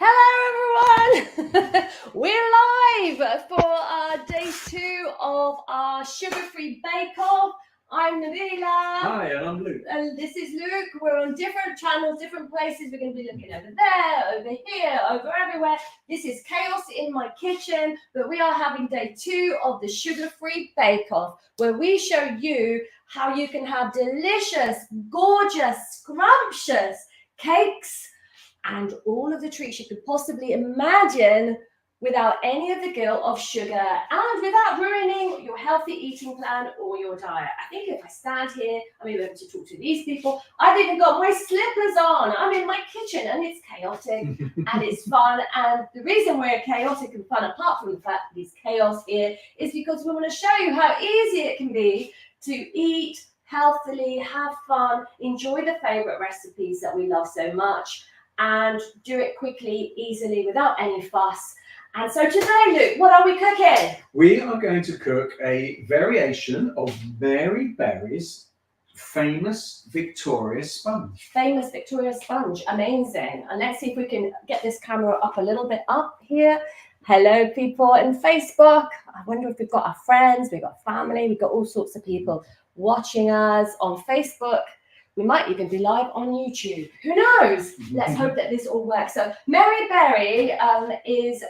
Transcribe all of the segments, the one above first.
Hello everyone! We're live for day 2 of our sugar-free bake-off. I'm Nabila. Hi, and I'm Luke. And this is Luke. We're on different channels, different places. We're going to be looking over there, over here, over everywhere. This is Chaos in My Kitchen, but we are having day 2 of the sugar-free bake-off, where we show you how you can have delicious, gorgeous, scrumptious cakes and all of the treats you could possibly imagine without any of the guilt of sugar and without ruining your healthy eating plan or your diet. I think if I stand here, I'm able to talk to these people. I've even got my slippers on. I'm in my kitchen and it's chaotic and it's fun. And the reason we're chaotic and fun, apart from the fact that there's chaos here, is because we want to show you how easy it can be to eat healthily, have fun, enjoy the favorite recipes that we love so much, and do it quickly, easily, without any fuss. And so today, Luke, what are we cooking? We are going to cook a variation of Mary Berry's famous Victoria sponge. Famous Victoria sponge, amazing. And let's see if we can get this camera up a little bit up here. Hello, people in Facebook. I wonder if we've got our friends, we've got family, we've got all sorts of people watching us on Facebook. We might even be live on YouTube. Who knows? Let's hope that this all works. So Mary Berry is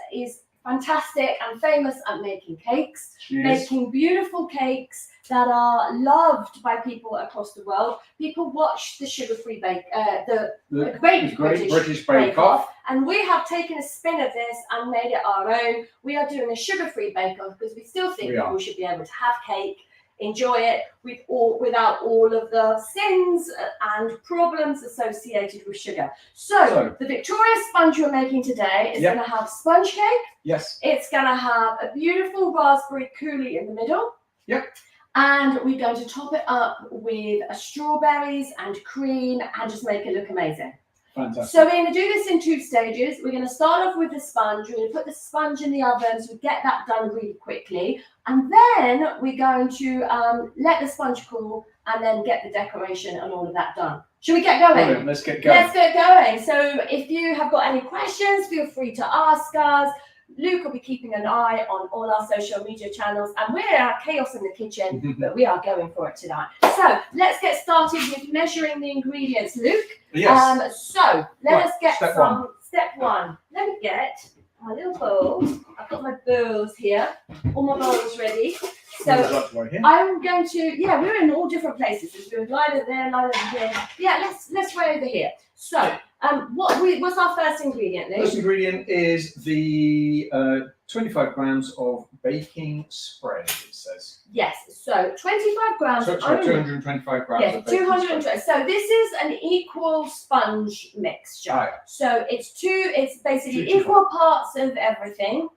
fantastic and famous at making cakes, making beautiful cakes that are loved by people across the world. People watch the sugar-free bake, the Great British Bake Off, and we have taken a spin of this and made it our own. We are doing a sugar-free bake off because we still think people should be able to have cake, enjoy it without all of the sins and problems associated with sugar. So the Victoria sponge we're making today is going to have sponge cake. Yes. It's going to have a beautiful raspberry coulis in the middle. Yep. And we're going to top it up with strawberries and cream and just make it look amazing. Fantastic. So we're going to do this in 2 stages. We're going to start off with the sponge. We're going to put the sponge in the oven so we get that done really quickly. And then we're going to let the sponge cool and then get the decoration and all of that done. Should we get going? Brilliant. Let's get going. Let's get going. So if you have got any questions, feel free to ask us. Luke will be keeping an eye on all our social media channels, and we're at Chaos in the Kitchen, but we are going for it tonight. So let's get started with measuring the ingredients, Luke. Yes. So let us get step one. Let me get my little bowls. I've got my bowls here, all my bowls ready. So I'm going to, we're in all different places. We're line over there, line over here. Yeah, let's way over here. So what's our first ingredient, Luke? First ingredient is the 25 grams of baking spray, it says. Yes, so 25 grams. So 225 grams of baking 220. spray. So this is an equal sponge mixture. Right. So it's basically equal parts of everything.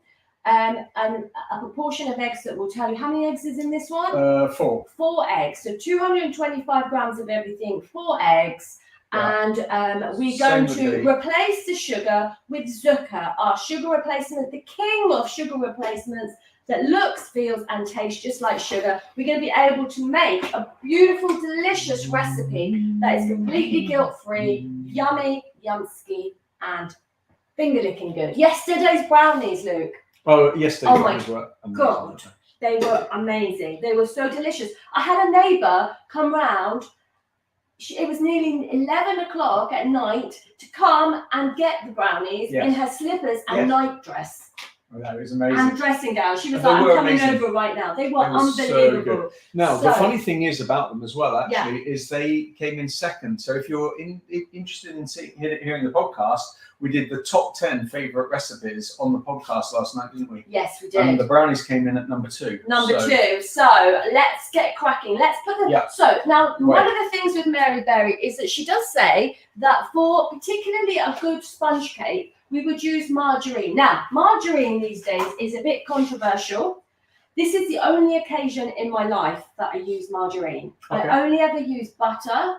And a proportion of eggs that will tell you how many eggs is in this one? 4. 4 eggs. So 225 grams of everything, 4 eggs. Right. And we're going to replace the sugar with Zucker, our sugar replacement, the king of sugar replacements that looks, feels, and tastes just like sugar. We're going to be able to make a beautiful, delicious recipe that is completely guilt-free, yummy, yumsky, and finger-licking good. Yesterday's brownies, Luke. Oh, yesterday's brownies were amazing. God, they were amazing. They were so delicious. I had a neighbour come round. It was nearly 11 o'clock at night to come and get the brownies in her slippers and night dress. Oh, that was amazing. And dressing gown. She was like, I'm coming over right now. They were unbelievable. So now, the funny thing is about them as well, actually, is they came in second. So if you're interested in hearing the podcast, we did the top 10 favourite recipes on the podcast last night, didn't we? Yes, we did. And the brownies came in at number 2. Number 2. So let's get cracking. Let's put them. Yeah. So now, one of the things with Mary Berry is that she does say that for particularly a good sponge cake, we would use margarine. Now, margarine these days is a bit controversial. This is the only occasion in my life that I use margarine. Okay. I only ever use butter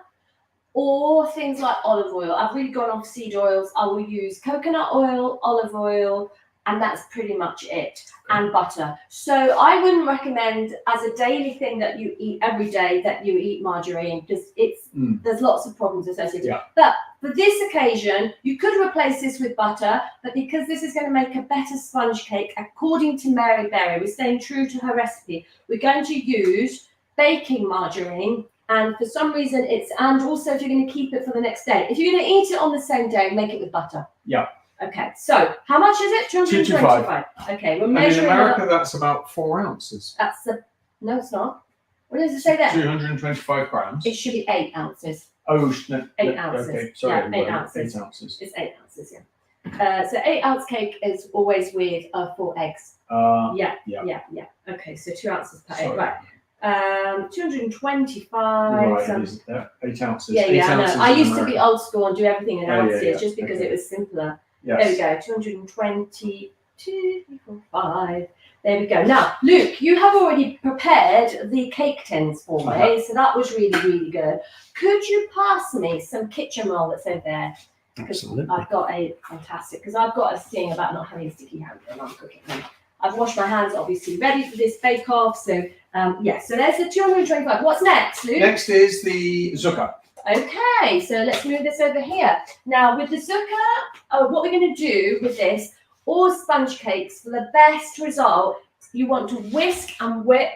or things like olive oil. I've really gone off seed oils. I will use coconut oil, olive oil, and that's pretty much it. And butter. So I wouldn't recommend as a daily thing that you eat every day that you eat margarine, because there's lots of problems associated. Yeah. But for this occasion, you could replace this with butter, but because this is going to make a better sponge cake, according to Mary Berry, we're staying true to her recipe. We're going to use baking margarine, and for some reason and also if you're going to keep it for the next day. If you're going to eat it on the same day, make it with butter. Yeah. Okay, so how much is it? 225. Okay, we're And in measuring America, up. that's about 4 ounces. No, it's not. What does it say there? 225 grams. It should be 8 ounces. Oh, no. 8 ounces. Okay, sorry. Yeah, 8 everybody. ounces. 8 ounces. It's 8 ounces, yeah. So 8 ounce cake is always with 4 eggs. Yeah. Okay, so 2 ounces per egg, Sorry. right? 225. Right, some- it is 8 ounces. Yeah, 8 I know. ounces I in used to America. be old school and do everything in Oh, yeah, ounces yeah. just because Okay. it was simpler. Yes. There we go, 220, 2, 4, 5. There we go. Now, Luke, you have already prepared the cake tins for I me, so that was really, really good. Could you pass me some kitchen roll that's over there? Because Absolutely. I've got a fantastic, because I've got a thing about not having sticky hands when I'm cooking them. I've washed my hands, obviously, ready for this bake-off. So, so there's the 225. What's next, Luke? Next is the zucca. Okay, so let's move this over here. Now, with the zucca, what we're going to do with this, all sponge cakes, for the best result, you want to whisk and whip.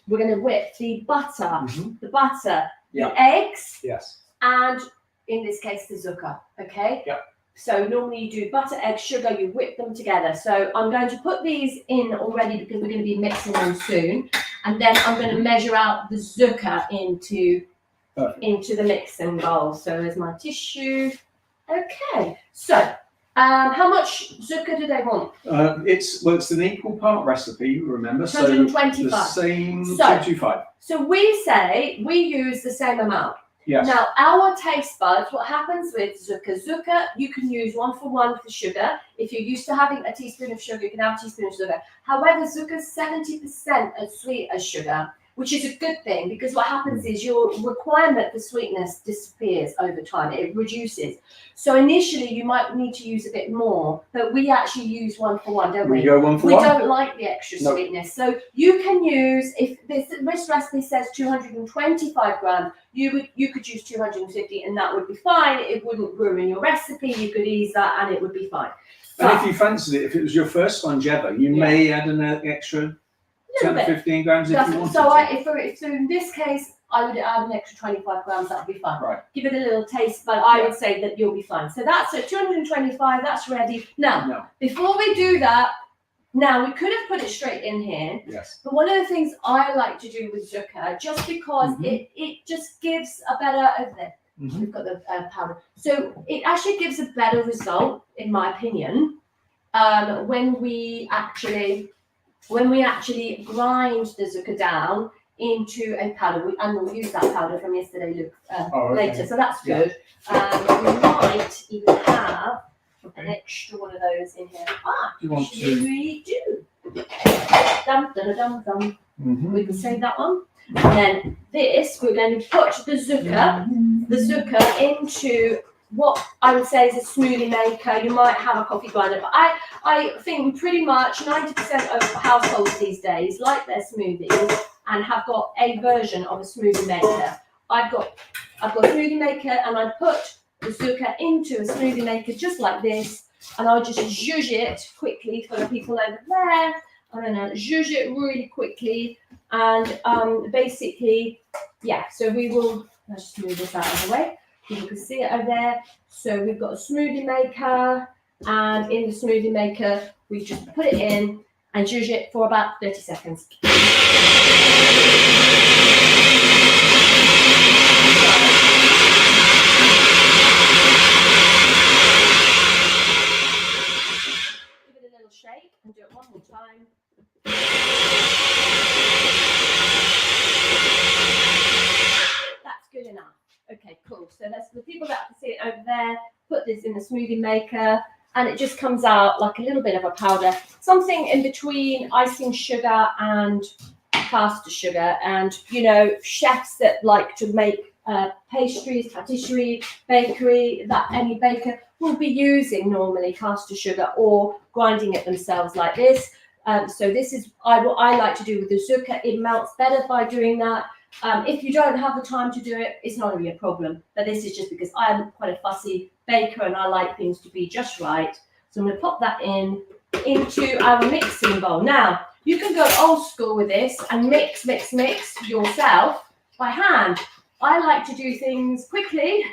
We're going to whip the butter, Yeah. the eggs, Yes. and in this case, the zucca. Okay? Yeah. So normally you do butter, egg, sugar, you whip them together. So I'm going to put these in already because we're going to be mixing them soon. And then I'm going to measure out the zucca into the mixing bowl. So there's my tissue. Okay. So how much zucca do they want? It's an equal part recipe, you remember? So 125. the same So- 225. So we say we use the same amount. Yes. Now, our taste buds, what happens with zucca, you can use 1 for sugar. If you're used to having a teaspoon of sugar, you can have a teaspoon of sugar. However, zucca is 70% as sweet as sugar, which is a good thing because what happens is your requirement for sweetness disappears over time. It reduces. So initially, you might need to use a bit more, but we actually use 1 for 1, don't we? We go 1 for We 1. don't like the extra No. sweetness. So you can use, if this recipe says 225 grams, you could use 250 and that would be fine. It wouldn't ruin your recipe. You could ease that and it would be fine. And But if you fancied it, if it was your first sponge ever, you may add an extra little 10 bit. 15 grams if you wanted So to. so in this case, I would add an extra 25 grams. That would be fine. Right. Give it a little taste, but I would say that you'll be fine. So that's at 225. That's ready. Now, No. before we do that, now we could have put it straight in here. Yes. But one of the things I like to do with zucca, just because it just gives a better, over there, Mhm. we've got the powder. So it actually gives a better result, in my opinion, when we actually grind the zucca down into a powder. And we'll use that powder from yesterday, Luke, okay. later. So that's Yeah. good. We might even have an extra one of those in here. Do you want to? We do. Dum, dum, dum, dum. Mhm. We can save that one. And then this, we're going to put the zucca into what I would say is a smoothie maker. You might have a coffee grinder, but I think pretty much 90% of households these days like their smoothies and have got a version of a smoothie maker. I've got a smoothie maker and I put the zucca into a smoothie maker just like this, and I'll just zhuzh it quickly for the people over there. I'm gonna zhuzh it really quickly, and basically, yeah. So let's just move this out of the way. You can see it over there. So we've got a smoothie maker, and in the smoothie maker, we just put it in and zhuzh it for about 30 seconds. Give it a little shake and do it one more time. That's good enough. Okay, cool. So that's the people that can see it over there. Put this in the smoothie maker, and it just comes out like a little bit of a powder, something in between icing sugar and caster sugar. And chefs that like to make pastries, patisserie, bakery, that any baker will be using normally caster sugar or grinding it themselves like this. So this is what I like to do with the zucca. It melts better by doing that. If you don't have the time to do it, it's not really a problem. But this is just because I'm quite a fussy baker and I like things to be just right. So I'm going to pop that into our mixing bowl. Now, you can go old school with this and mix yourself by hand. I like to do things quickly.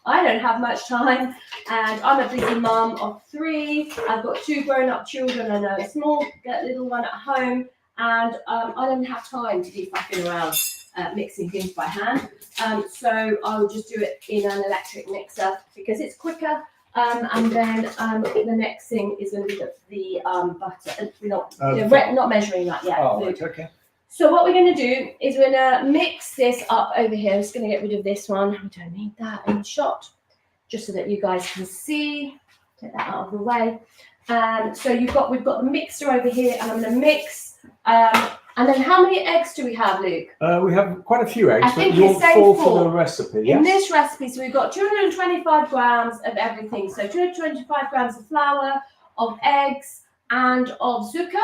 I don't have much time, and I'm a busy mum of 3. I've got 2 grown-up children and a small little one at home, and I don't have time to be fucking around mixing things by hand. So I'll just do it in an electric mixer because it's quicker. And then the next thing is going to be the butter. Not measuring that yet. Oh, right, okay. So what we're going to do is we're going to mix this up over here. I'm just going to get rid of this one. We don't need that in the shot, just so that you guys can see. Take that out of the way. So we've got the mixer over here, and I'm going to mix. And then how many eggs do we have, Luke? We have quite a few eggs, I think but you're four for the recipe. Yes? In this recipe, so we've got 225 grams of everything. So 225 grams of flour, of eggs, and of zucca.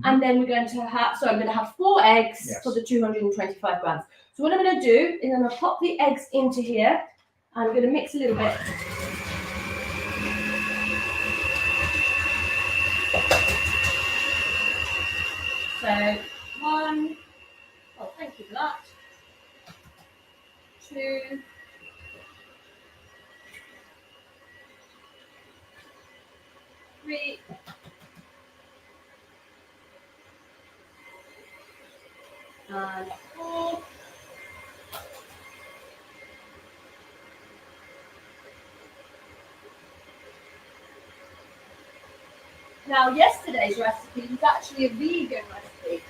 And then we're going to have, I'm going to have 4 eggs for the 225 grams. So what I'm going to do is I'm going to pop the eggs into here. I'm going to mix a little bit. So 1, oh, thank you for that. 2, 3. And 4. Now, yesterday's recipe was actually a vegan recipe.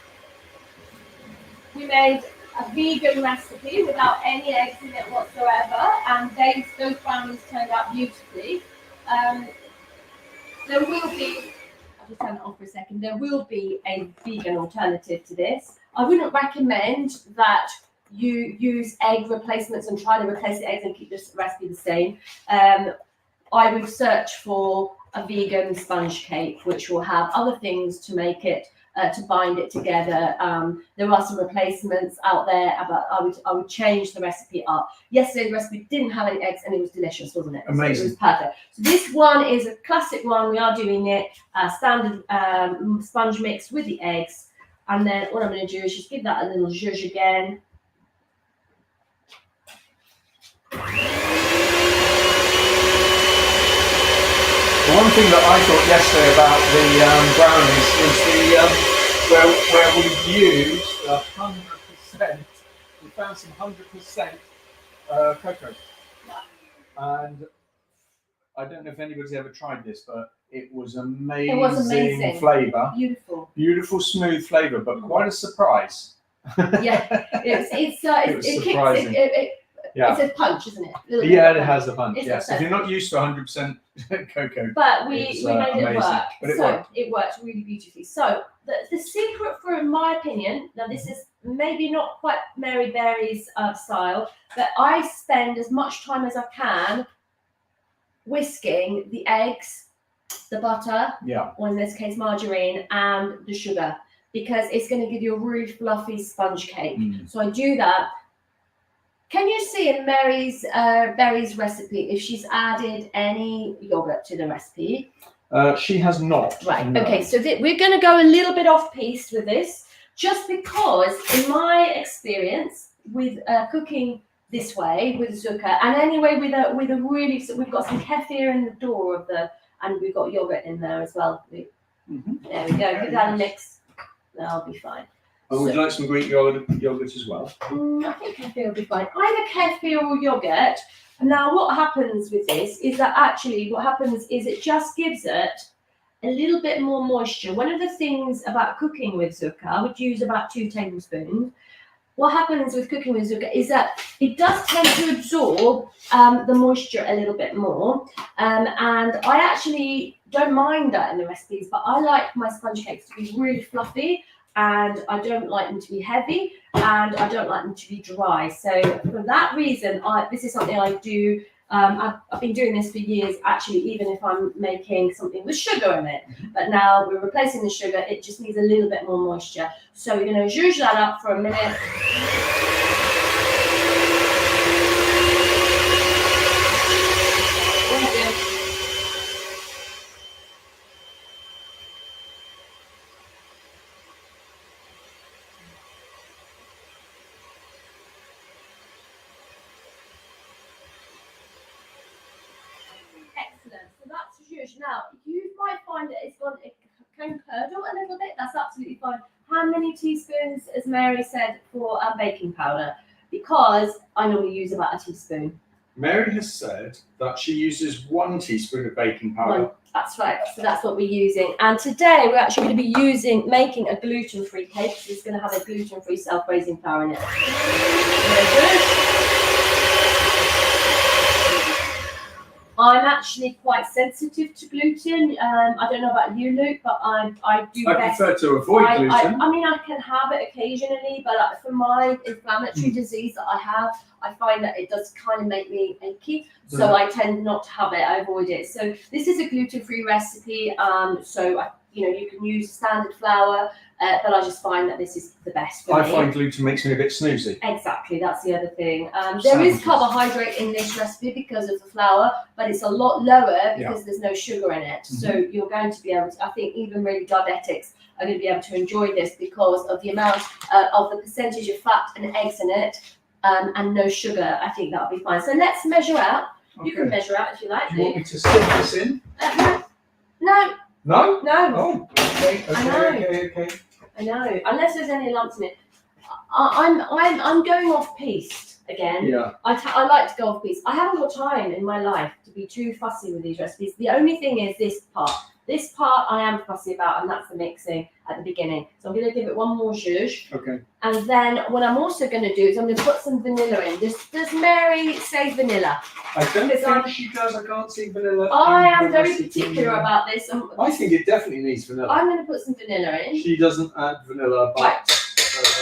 We made a vegan recipe without any eggs in it whatsoever, and those brownies turned out beautifully. There will be, I'll just turn it on for a second, there will be a vegan alternative to this. I wouldn't recommend that you use egg replacements and try to replace the eggs and keep this recipe the same. I would search for a vegan sponge cake, which will have other things to make it, to bind it together. There are some replacements out there, but I would change the recipe up. Yesterday's recipe didn't have any eggs and it was delicious, wasn't it? Amazing. So it was perfect. So this one is a classic one. We are doing it standard sponge mix with the eggs. And then what I'm going to do is just give that a little zhuzh again. The one thing that I thought yesterday about the brownies is where we've used 100%. We found some 100% cocoa, and I don't know if anybody's ever tried this, but it was amazing. It was amazing Flavour. Beautiful, smooth flavour, but quite a surprise. Yeah, it's surprising. It's a punch, isn't it? It has a punch. Yes, if you're not used to 100% cocoa, but we made it work. But it worked really beautifully. So the secret, in my opinion, now this is maybe not quite Mary Berry's style, but I spend as much time as I can whisking the eggs, the butter, or in this case margarine, and the sugar, because it's going to give you a really fluffy sponge cake. So I do that. Can you see in Mary's Berry's recipe if she's added any yogurt to the recipe? She has not. Right. No. Okay. So we're going to go a little bit off piste with this, just because, in my experience with cooking this way with zucca, and anyway with a really, so we've got some kefir in the door of and we've got yogurt in there as well. There we go. Give that a mix. That'll be fine. And would you like some Greek yogurt as well? I think kefir will be fine. Either kefir or yogurt. Now, what happens with this is that actually it just gives it a little bit more moisture. One of the things about cooking with zucca, I would use about 2 tablespoons. What happens with cooking with zucca is that it does tend to absorb the moisture a little bit more. And I actually don't mind that in the recipes, but I like my sponge cakes to be really fluffy. and I don't like them to be heavy, and I don't like them to be dry. So for that reason, this is something I do. I've been doing this for years, actually, even if I'm making something with sugar in it. But now we're replacing the sugar, it just needs a little bit more moisture. So we're going to zhuzh that up for a minute. Excellent. So that's zhuzh. Now, you might find that it can curdle a little bit. That's absolutely fine. How many teaspoons, as Mary said, for baking powder? Because I normally use about a teaspoon. Mary has said that she uses 1 teaspoon of baking powder. That's right. So that's what we're using. And today we're actually going to be making a gluten-free cake. So it's going to have a gluten-free self-raising flour in it. Very good. I'm actually quite sensitive to gluten. I don't know about you, Luke, but I do. I prefer to avoid gluten. I mean, I can have it occasionally, but for my inflammatory disease that I have, I find that it does kind of make me achy. So I tend not to have it. I avoid it. So this is a gluten-free recipe. You can use standard flour, but I just find that this is the best for me. I find gluten makes me a bit snoozy. Exactly, that's the other thing. There is carbohydrate in this recipe because of the flour, but it's a lot lower because there's no sugar in it. Mm-hmm. So you're going to be able to, I think even really diabetics are going to be able to enjoy this because of the amount of the percentage of fat and eggs in it and no sugar. I think that'll be fine. So let's measure out. Okay. You can measure out if you like. Do you want me to stick this in? No. No? No. Oh, okay. I know. Unless there's any lumps in it. I'm going off piste again. Yeah. I like to go off piste. I haven't got time in my life to be too fussy with these recipes. The only thing is this part. This part I am fussy about, and that's the mixing at the beginning. So I'm going to give it one more zhuzh. Okay. And then what I'm also going to do is I'm going to put some vanilla in. Does Mary say vanilla? I don't think she does. I can't see vanilla. I am very particular about this. I think it definitely needs vanilla. I'm going to put some vanilla in. She doesn't add vanilla, but... Right.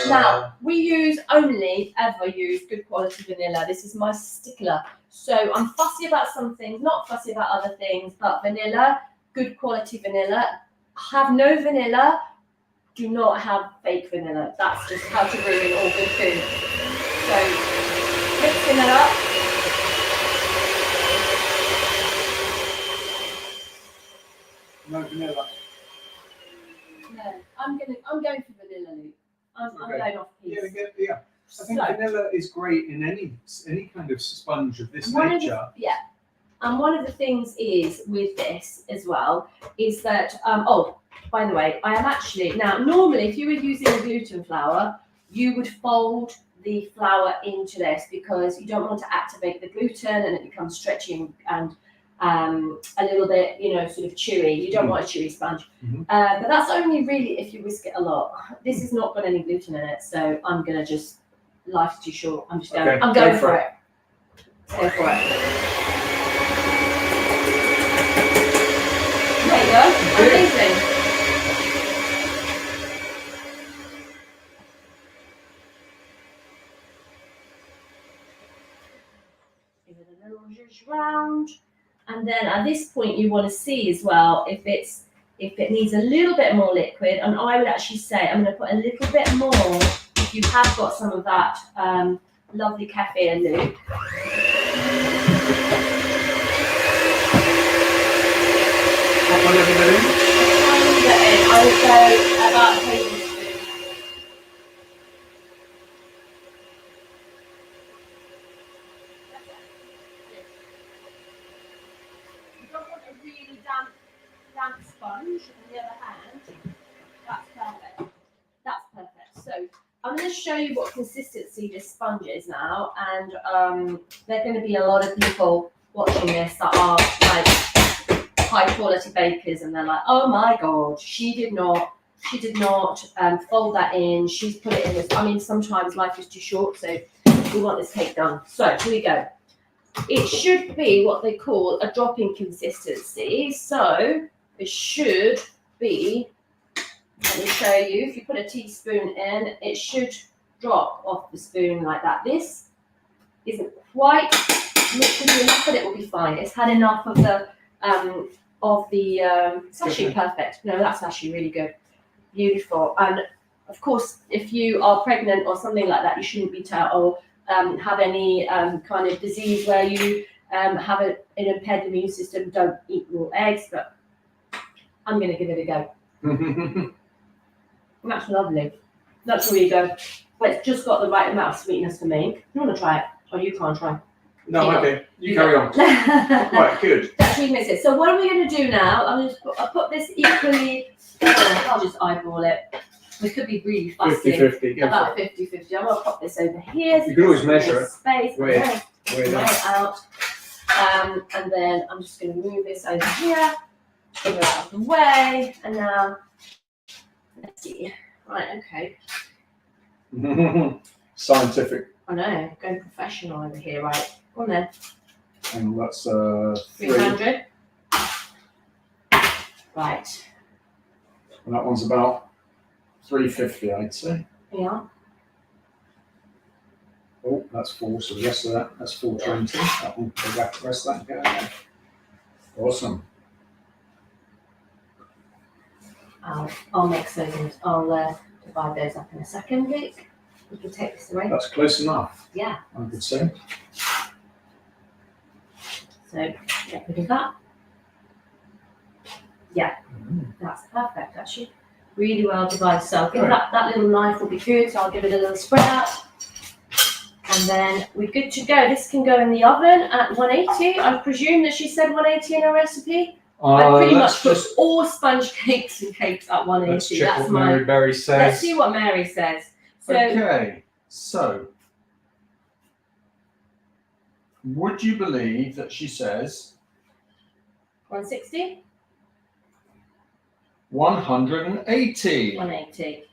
Now, we only ever use good quality vanilla. This is my stickler. So I'm fussy about some things, not fussy about other things, but vanilla, good quality vanilla. Have no vanilla, do not have fake vanilla. That's just how to ruin all good food. So, mixing it up. No vanilla. No, I'm going for vanilla, Luke. I'm going off piece. Yeah. I think vanilla is great in any kind of sponge of this nature. And one of the things is with this as well is that by the way, I am actually now normally if you were using a gluten flour, you would fold the flour into this because you don't want to activate the gluten and it becomes stretchy and a little bit, sort of chewy. You don't want a chewy sponge. Mm-hmm. But that's only really if you whisk it a lot. This has not got any gluten in it, so I'm going to just, life's too short. I'm just going, okay, I'm going for it. Go for it. There you go. Amazing. Give it a little zhuzh round. And then at this point, you want to see as well if it needs a little bit more liquid. And I would actually say I'm going to put a little bit more if you have got some of that lovely kefir, Luke. I would go about a tablespoon. Damp sponge on the other hand. That's perfect. That's perfect. So I'm going to show you what consistency this sponge is now, and there are going to be a lot of people watching this that are like high quality bakers, and they're like, oh my god, she did not fold that in. She's put it in this. I mean, sometimes life is too short, so we want this cake done. So here we go. It should be what they call a dropping consistency. So it should be Let me show you. If you put a teaspoon in, it should drop off the spoon like that. This isn't quite liquidy enough, but it will be fine. It's had enough of the it's actually perfect. No, that's actually really good. Beautiful. And of course, if you are pregnant or something like that, you shouldn't be or have any kind of disease where you have an impaired immune system. Don't eat raw eggs, but I'm going to give it a go. That's lovely. That's really good. But it's just got the right amount of sweetness for me. You want to try it? Or you can't try? No, okay. You carry on. Right, good. That's really makes it. So what are we going to do now? I'll put this equally. I'll just eyeball it. We could be really fussy. 50-50. About 50-50. I'm going to pop this over here. You can always measure it. Space. Weigh it out. And then I'm just going to move this over here. Move it out of the way. And now, let's see. Right, okay. Scientific. I know, going professional over here, right? Go on then. And that's 300. Right. And that one's about 350, I'd say. Yeah. Oh, that's 4. So the rest of that's 420. That will go back the rest of that. Go again. Awesome. I'll mix those and I'll divide those up in a second, Luke. We can take this away. That's close enough. Yeah. I would say. So get rid of that. Yeah, that's perfect actually. Really well divided. So I'll give that little knife will be good. So I'll give it a little spread out. And then we're good to go. This can go in the oven at 180. I presume that she said 180 in her recipe. I pretty much put all sponge cakes and cakes at 180. Let's check what Mary Berry says. Let's see what Mary says. So, okay, so would you believe that she says 160? 180. 180.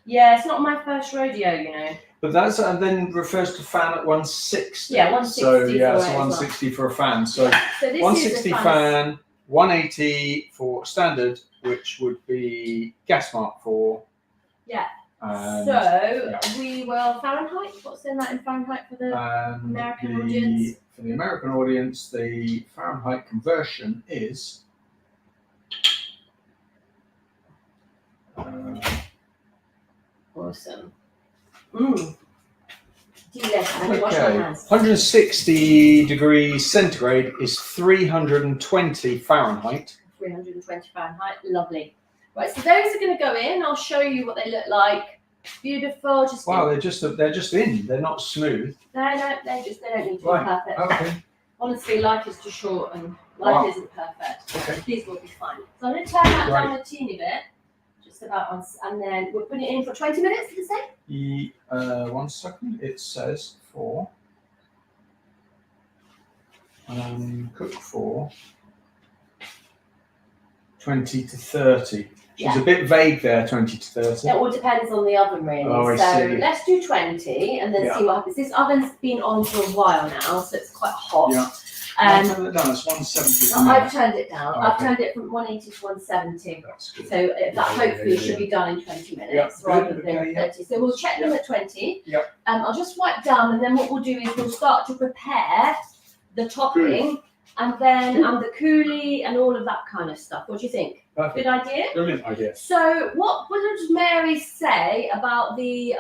Yeah, it's not my first rodeo, you know. But that's then refers to fan at 160. Yeah, 160. So yeah, for so 160 for a fan. So this 160 is fan, 180 for standard, which would be gas mark for. Yeah. And, so we will Fahrenheit. What's in that in Fahrenheit for the American audience? For the American audience, the Fahrenheit conversion is. Awesome. Delicious. Okay. Wash my hands. 160 degrees centigrade is 320 Fahrenheit. 320 Fahrenheit. Lovely. Right, so those are going to go in. I'll show you what they look like. Beautiful. Just wow, they're just in. They're not smooth. No, they don't need to be perfect. Okay. Honestly, life is too short and life isn't perfect. Okay. These will be fine. So I'm going to turn that down a teeny bit. Just about once, and then we'll put it in for 20 minutes, did it say? 1 second. It says for cook for 20 to 30. She's a bit vague there, 20 to 30. It all depends on the oven, really. Oh, I see. Let's do 20 and then see what happens. This oven's been on for a while now, so it's quite hot. Yeah. Turn it down. It's 170. I've turned it down. Oh, I've turned it from 180 to 170. That's good. So that hopefully should be done in 20 minutes rather than 30. So we'll check them at 20. Yep. I'll just wipe down, and then what we'll do is we'll start to prepare the topping and then the coulis and all of that kind of stuff. What do you think? Perfect. Good idea? Brilliant idea. So what does Mary say about the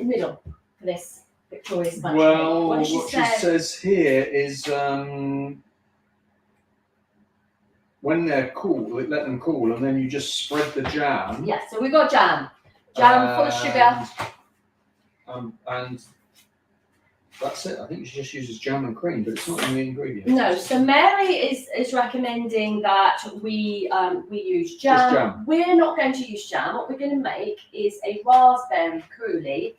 middle for this Victoria sponge cake? Well, What what she says here is when they're cool, let them cool, and then you just spread the jam. Yeah, so we've got jam full of sugar. And that's it. I think she just uses jam and cream, but it's not in the ingredients. No, so Mary is recommending that we use jam. Just jam. We're not going to use jam. What we're going to make is a raspberry coulis.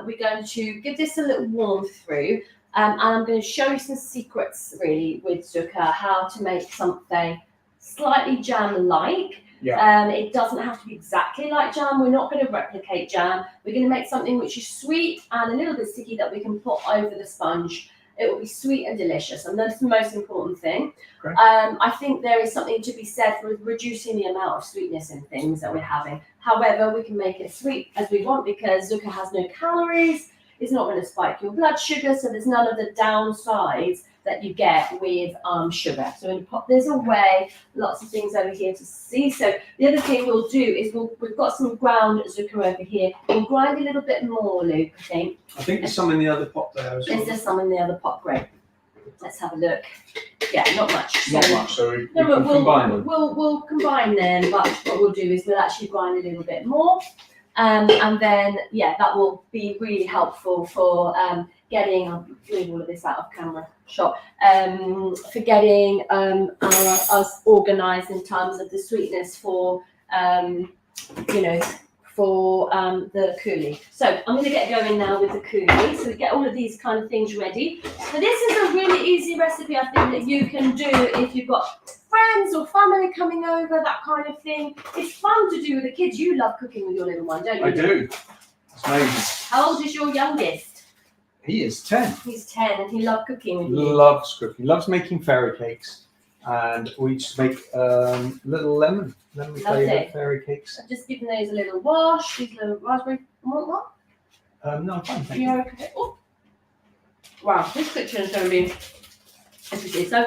We're going to give this a little warm through, and I'm going to show you some secrets really with Zucker, how to make something slightly jam-like. Yeah. It doesn't have to be exactly like jam. We're not going to replicate jam. We're going to make something which is sweet and a little bit sticky that we can put over the sponge It will be sweet and delicious, and that's the most important thing. Great. I think there is something to be said for reducing the amount of sweetness in things that we're having. However, we can make it sweet as we want because Zucca has no calories. It's not going to spike your blood sugar, so there's none of the downsides that you get with sugar. So when you pop this away, lots of things over here to see. So the other thing we'll do is we've got some ground Zucca over here. We'll grind a little bit more, Luke, I think. I think there's some in the other pot there as well. Is there some in the other pot? Great. Let's have a look. Yeah, not much. Not much, so we No, but can combine them. We'll combine them, but what we'll do is we'll actually grind a little bit more. And then, yeah, that will be really helpful for getting, I'm doing all of this out of camera shot, for getting us organised in terms of the sweetness for, for the coulis. So I'm going to get going now with the coulis. So we get all of these kind of things ready. So this is a really easy recipe, I think, that you can do if you've got friends or family coming over, that kind of thing. It's fun to do with the kids. You love cooking with your little one, don't you? I do. It's amazing. How old is your youngest? He is 10. He's 10 and he loves cooking with you. Loves cooking. Loves making fairy cakes. And we just make little lemon flavored fairy cakes. I've just given those a little wash. These little raspberry. Want one? No, fine, thank you. You're okay. Oh. Wow, this kitchen is going to be interesting. So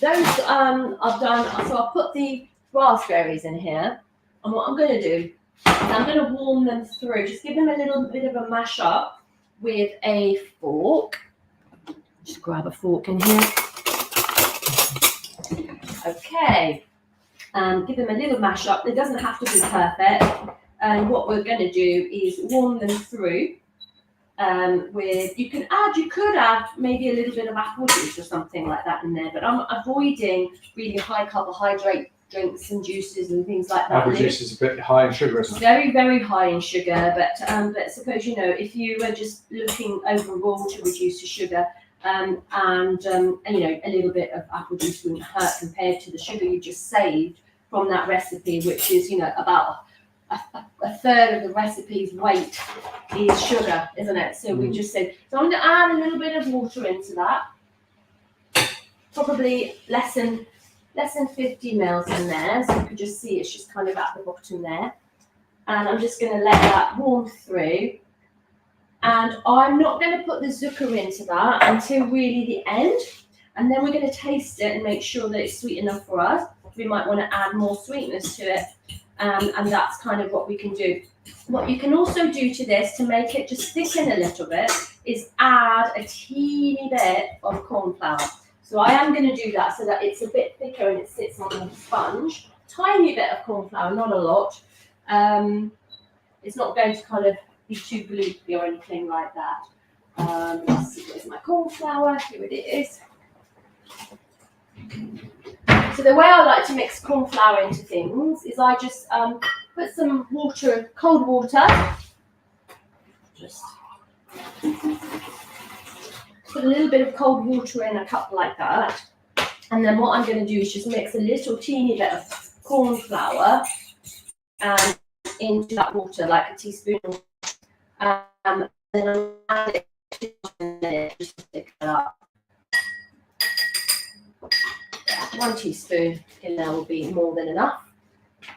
those I've done. So I'll put the raspberries in here, and what I'm going to do is I'm going to warm them through. Just give them a little bit of a mash up with a fork. Just grab a fork in here. Okay. Give them a little mash up. It doesn't have to be perfect. And what we're going to do is warm them through. You could add maybe a little bit of apple juice or something like that in there, but I'm avoiding really high carbohydrate drinks and juices and things like that. Apple juice is a bit high in sugar, isn't it? Very, very high in sugar, but suppose, if you were just looking overall to reduce the sugar, and a little bit of apple juice wouldn't hurt compared to the sugar you just saved from that recipe, which is, about a third of the recipe's weight is sugar, isn't it? So we just said, so I'm going to add a little bit of water into that, probably less than 50 mils in there, so you can just see it's just kind of at the bottom there. And I'm just going to let that warm through. And I'm not going to put the Zucca into that until really the end. And then we're going to taste it and make sure that it's sweet enough for us. We might want to add more sweetness to it. And that's kind of what we can do. What you can also do to this to make it just thicken a little bit is add a teeny bit of corn flour. So I am going to do that so that it's a bit thicker and it sits on the sponge. Tiny bit of corn flour, not a lot. It's not going to kind of be too gloopy or anything like that. Let's see, where's my corn flour? Here it is. So the way I like to mix corn flour into things is I just put some water, cold water, just put a little bit of cold water in a cup like that. And then what I'm going to do is just mix a little teeny bit of corn flour into that water, like a teaspoon. Then I'll add it just to stick it up. 1 teaspoon in there will be more than enough.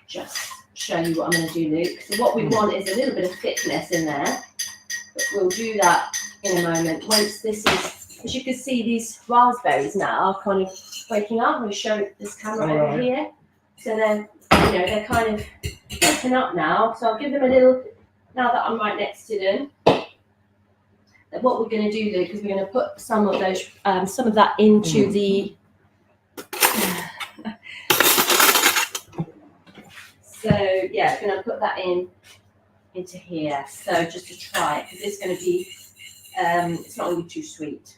Just show you what I'm going to do, Luke. So what we want is a little bit of thickness in there, but we'll do that in a moment. Once this is, as you can see, these raspberries now are kind of breaking up. I'm going to show this camera over here. So they're kind of breaking up now. So I'll give them a little, now that I'm right next to them. What we're going to do, Luke, is we're going to put some of those, some of that into the. So yeah, I'm going to put that into here. So just to try it, because it's going to be, it's not going to be too sweet.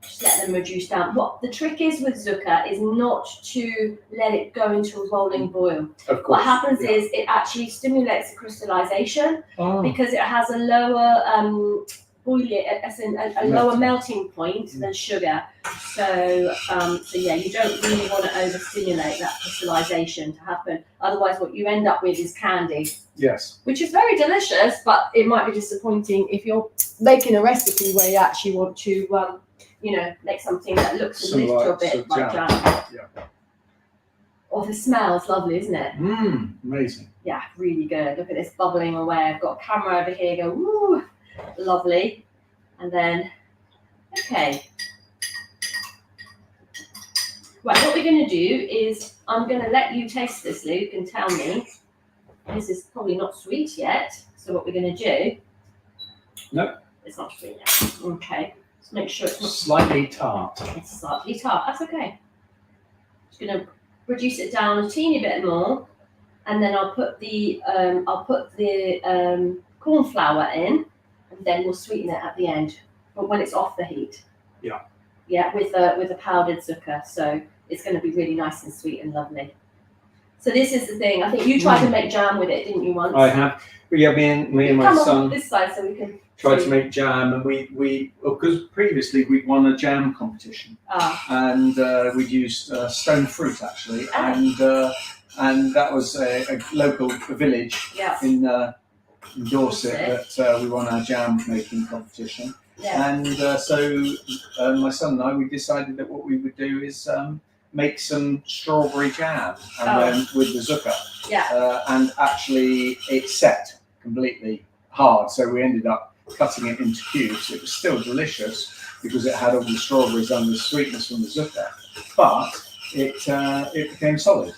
Just let them reduce down. What the trick is with Zucca is not to let it go into a rolling boil. Of course. What happens is it actually stimulates the crystallization because it has a lower lower melting point than sugar. So yeah, you don't really want to overstimulate that crystallization to happen. Otherwise, what you end up with is candy. Yes. Which is very delicious, but it might be disappointing if you're making a recipe where you actually want to make something that looks a Some little like- bit some like jam. jam. Yeah. Oh, the smell's lovely, isn't it? Amazing. Yeah, really good. Look at this bubbling away. I've got a camera over here. Go, woo, lovely. And then, okay. Right, what we're going to do is I'm going to let you taste this, Luke, and tell me. This is probably not sweet yet. So what we're going to do? No. It's not sweet yet. Okay. Let's make sure it's not Slightly tart. It's slightly tart. That's okay. Just going to reduce it down a teeny bit more, and then I'll put the corn flour in, and then we'll sweeten it at the end, but when it's off the heat. Yeah. Yeah, with a powdered zucchini, so it's going to be really nice and sweet and lovely. So this is the thing. I think you tried to make jam with it, didn't you, once? I have. Yeah, me and my Come on son this side so we can tried see. to make jam, and because previously we'd won a jam competition, and we'd used stone fruit actually, and that was a local village Yeah. in Dorset that we won our jam making competition. Yeah. And so my son and I, we decided that what we would do is make some strawberry jam, and then with the zucchini. Yeah. And actually it set completely hard, so we ended up cutting it into cubes. It was still delicious because it had all the strawberries and the sweetness from the zucchini, but it became solid.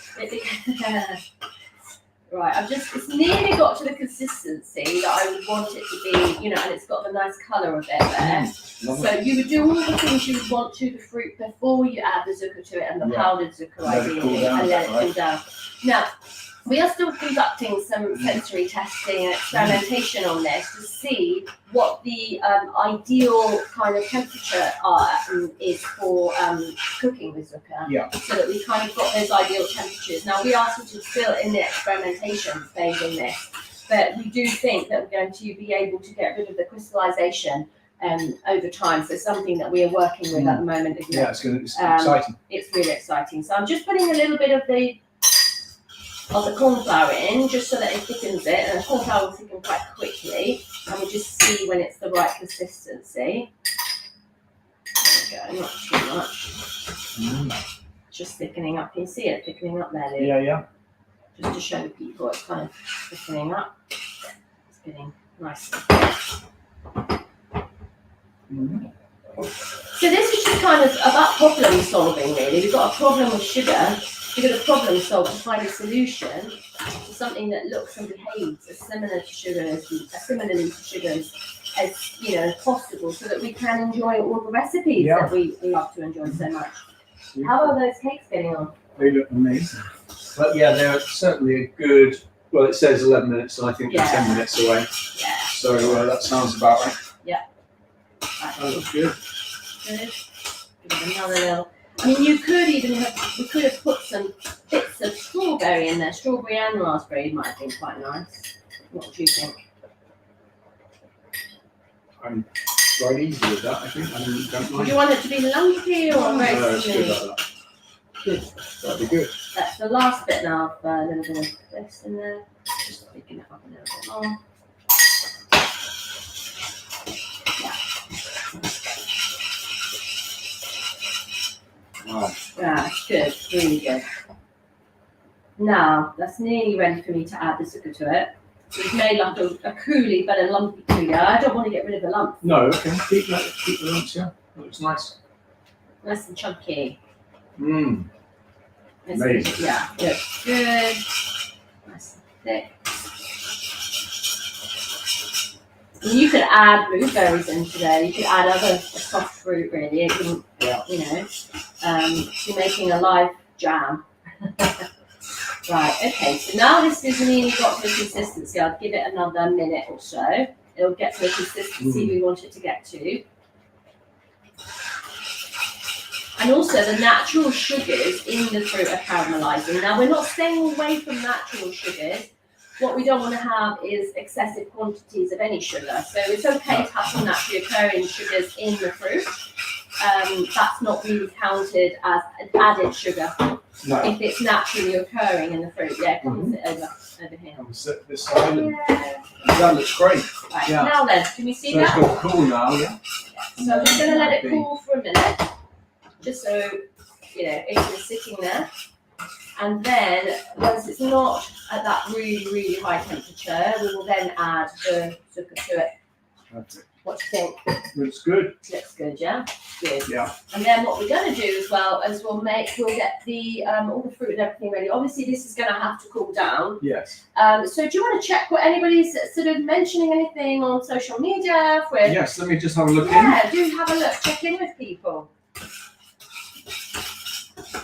Right, it's nearly got to the consistency that I would want it to be, and it's got the nice colour of it there. So you would do all the things you would want to the fruit before you add the zucchini to it, and the powdered zucchini Let it cool down, and let it right? cool down. Now, we are still conducting some sensory testing and experimentation on this to see what the ideal kind of temperature is for cooking with zucchini. Yeah. So that we kind of got those ideal temperatures. Now, we are sort of still in the experimentation phase in this, but we do think that we're going to be able to get rid of the crystallization over time. So something that we are working with at the moment, isn't it? Yeah, it's exciting. It's really exciting. So I'm just putting a little bit of the corn flour in, just so that it thickens it, and the corn flour will thicken quite quickly, and we'll just see when it's the right consistency. There we go, not too much. Just thickening up. Can you see it thickening up there, Luke? Yeah. Just to show people it's kind of thickening up. It's getting nice. So this is just kind of about problem solving, really. We've got a problem with sugar. We've got a problem solved to find a solution to something that looks and behaves as similarly to sugar as possible, so that we can enjoy all the recipes that we love to enjoy so much. How are those cakes getting on? They look amazing. But yeah, they're certainly a good. Well, it says 11 minutes, and I think we're 10 minutes away. Yeah. So that sounds about right. Yeah. That looks good. Good. Give it another little. I mean, we could have put some bits of strawberry in there. Strawberry and raspberry might have been quite nice. What do you think? I'm quite easy with that, I think. I don't Do mind. you want it to be lumpy or very No, it's good smooth? like that. Good. That'd be good. That's the last bit now. A little bit of this in there. Just picking it up a little bit more. Wow. Yeah, good, really good. Now, that's nearly ready for me to add the zucchini to it. We've made like a coulis, but a lumpy coulis. I don't want to get rid of the lump. No, okay. Keep the lumps, yeah. That looks nice. Nice and chunky. Mmm. Amazing. Yeah, good. Good. Nice and thick. And you could add blueberries into there. You could add other soft fruit, really. It wouldn't, you're making a live jam. Right, okay, so now this is nearly got to the consistency. I'll give it another minute or so. It'll get to the consistency we want it to get to. And also the natural sugars in the fruit are caramelizing. Now, we're not staying away from natural sugars. What we don't want to have is excessive quantities of any sugar. So it's okay to have some naturally occurring sugars in the fruit, that's not really counted as an added sugar No. if it's naturally occurring in the fruit. Yeah, come and sit over here. I'll sit this side. Yeah. That looks great. Right, Yeah. now then, can you see So it's that? got cool now, yeah. So I'm just going to let it Might be. cool for a minute, just so, it's sitting there. And then, once it's not at that really, really high temperature, we will then add the zucca to it. Perfect. What do you think? Looks good. Looks good, yeah? Good. Yeah. And then what we're going to do as well is we'll get the all the fruit and everything ready. Obviously, this is going to have to cool down. Yes. So do you want to check what anybody's sort of mentioning anything on social media? Yes. Let me just have a look in. Yeah, do have a look. Check in with people.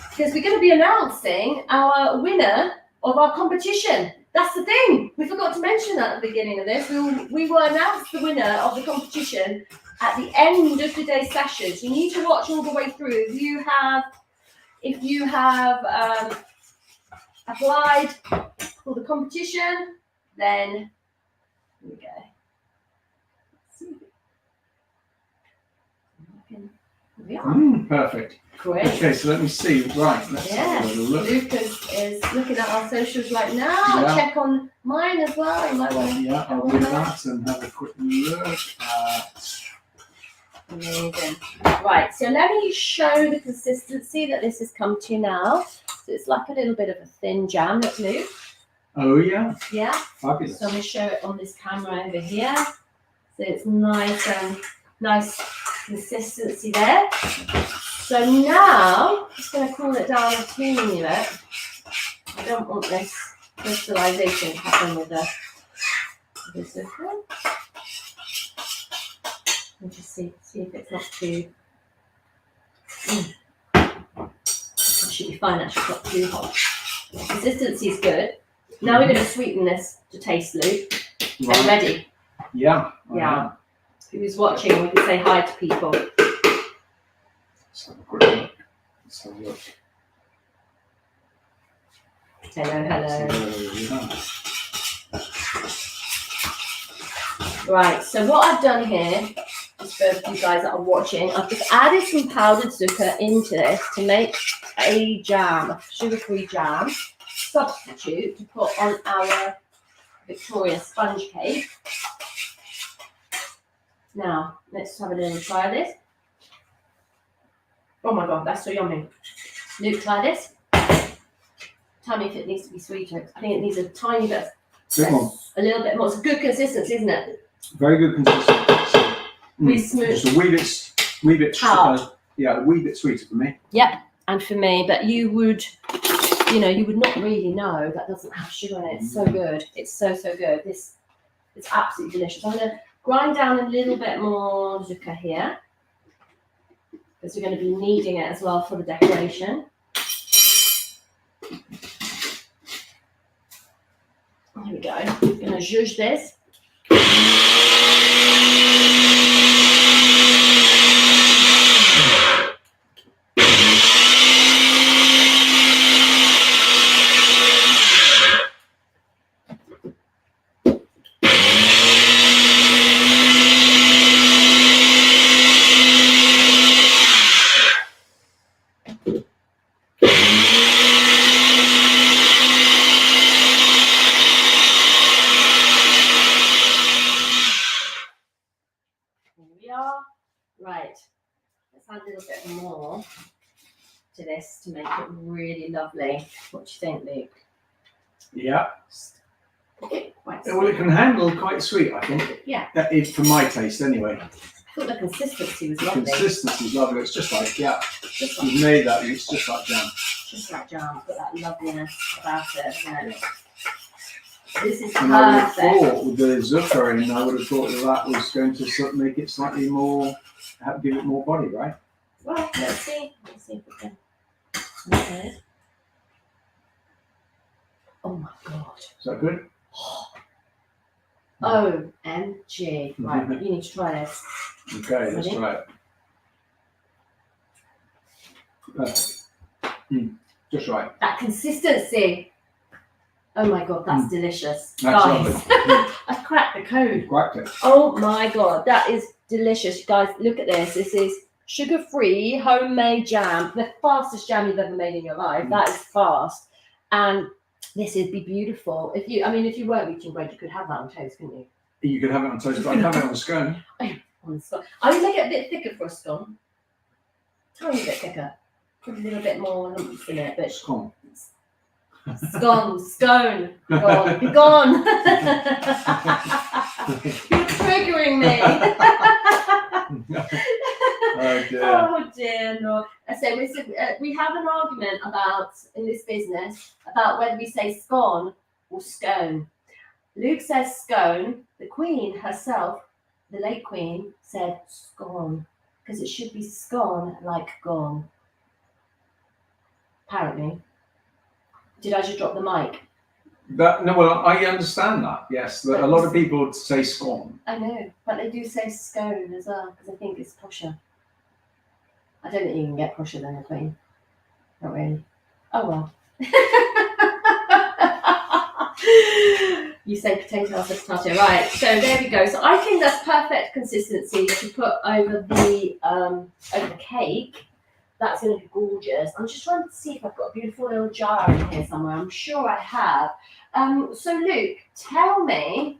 Because we're going to be announcing our winner of our competition. That's the thing. We forgot to mention that at the beginning of this. We will announce the winner of the competition at the end of today's sessions. You need to watch all the way through. If you have applied for the competition, then here we go. Here we are. Perfect. Great. Okay, so let me see. Right, let's have a little look. Lucas is looking at our socials right now. Yeah. Check on mine as well. You might want to. Yeah, I'll do that and have a quick look at. Amazing. Right, so let me show the consistency that this has come to now. So it's like a little bit of a thin jam. Look, Luke. Oh yeah, Yeah. fabulous. So I'm going to show it on this camera over here. So it's nice consistency there. So now, I'm just going to cool it down a teeny bit. I don't want this crystallization to happen with the zucca. Let me just see if it's not too. It should be fine, actually, it's not too hot. Consistency is good. Now we're going to sweeten this to taste, Luke. Are you ready? Yeah. Yeah. Who's watching? We can say hi to people. Let's have a quick look. Let's have a look. Hello. Yeah. Right, so what I've done here, just for you guys that are watching, I've just added some powdered zucca into this to make a jam, a sugar-free jam substitute to put on our Victoria sponge cake. Now, let's have a little try of this. Oh my god, that's so yummy. Luke, try this. Tell me if it needs to be sweeter. I think it needs a tiny bit, Good one. a little bit more. It's a good consistency, isn't it? Very good consistency. Really smooth. Just a wee bit, Tart. yeah, a wee bit sweeter for me. Yep, and for me, but you would not really know that doesn't have sugar in it. It's so good. It's so good. This is absolutely delicious. I'm going to grind down a little bit more zucca here because we're going to be needing it as well for the decoration. Here we go. I'm going to zhuzh this. Right, let's add a little bit more to this to make it really lovely. What do you think, Luke? Yeah. Quite Well, it can handle quite sweet, I think. Yeah. That is for my taste, anyway. I thought the consistency was The lovely. consistency is lovely. It's just like Just like, you've made that. It's just like jam. just like jam. It's got that loveliness about it, isn't it? This is And I would have perfect. thought with the zucca in, I would have thought that was going to sort of make it slightly more, give it more body, right? Well, let's see. Let's see if we can. Okay. Oh my god. Is that good? OMG. Right, you need to try this. Okay, let's Ready? try it. Perfect. Just right. That consistency. Oh my god, that's delicious. That's Guys, lovely. I've cracked the code. Cracked it. Oh my god, that is delicious. You guys, look at this. This is sugar-free homemade jam, the fastest jam you've ever made in your life. That is fast. And this would be beautiful. If you weren't eating bread, you could have that on toast, couldn't you? You could have it on toast, but I'd have it on a scone. On the scone. I would make it a bit thicker for a scone. Tiny bit thicker. Put a little bit more lumps in it, but Scone. Scone. God, be gone. You're triggering me. Oh dear. Oh dear, no. So we have an argument about in this business about whether we say scone or scone. Luke says scone. The Queen herself, the late Queen, said scone because it should be scone like gone. Apparently. Did I just drop the mic? Well, I understand that. Yes, a lot of people say scone. I know, but they do say scone as well because I think it's posher. I don't think you can get posher than the Queen. Not really. Oh well. You say potato after potato, right? So there we go. So I think that's perfect consistency to put over the cake. That's going to be gorgeous. I'm just trying to see if I've got a beautiful little jar in here somewhere. I'm sure I have. So Luke, tell me,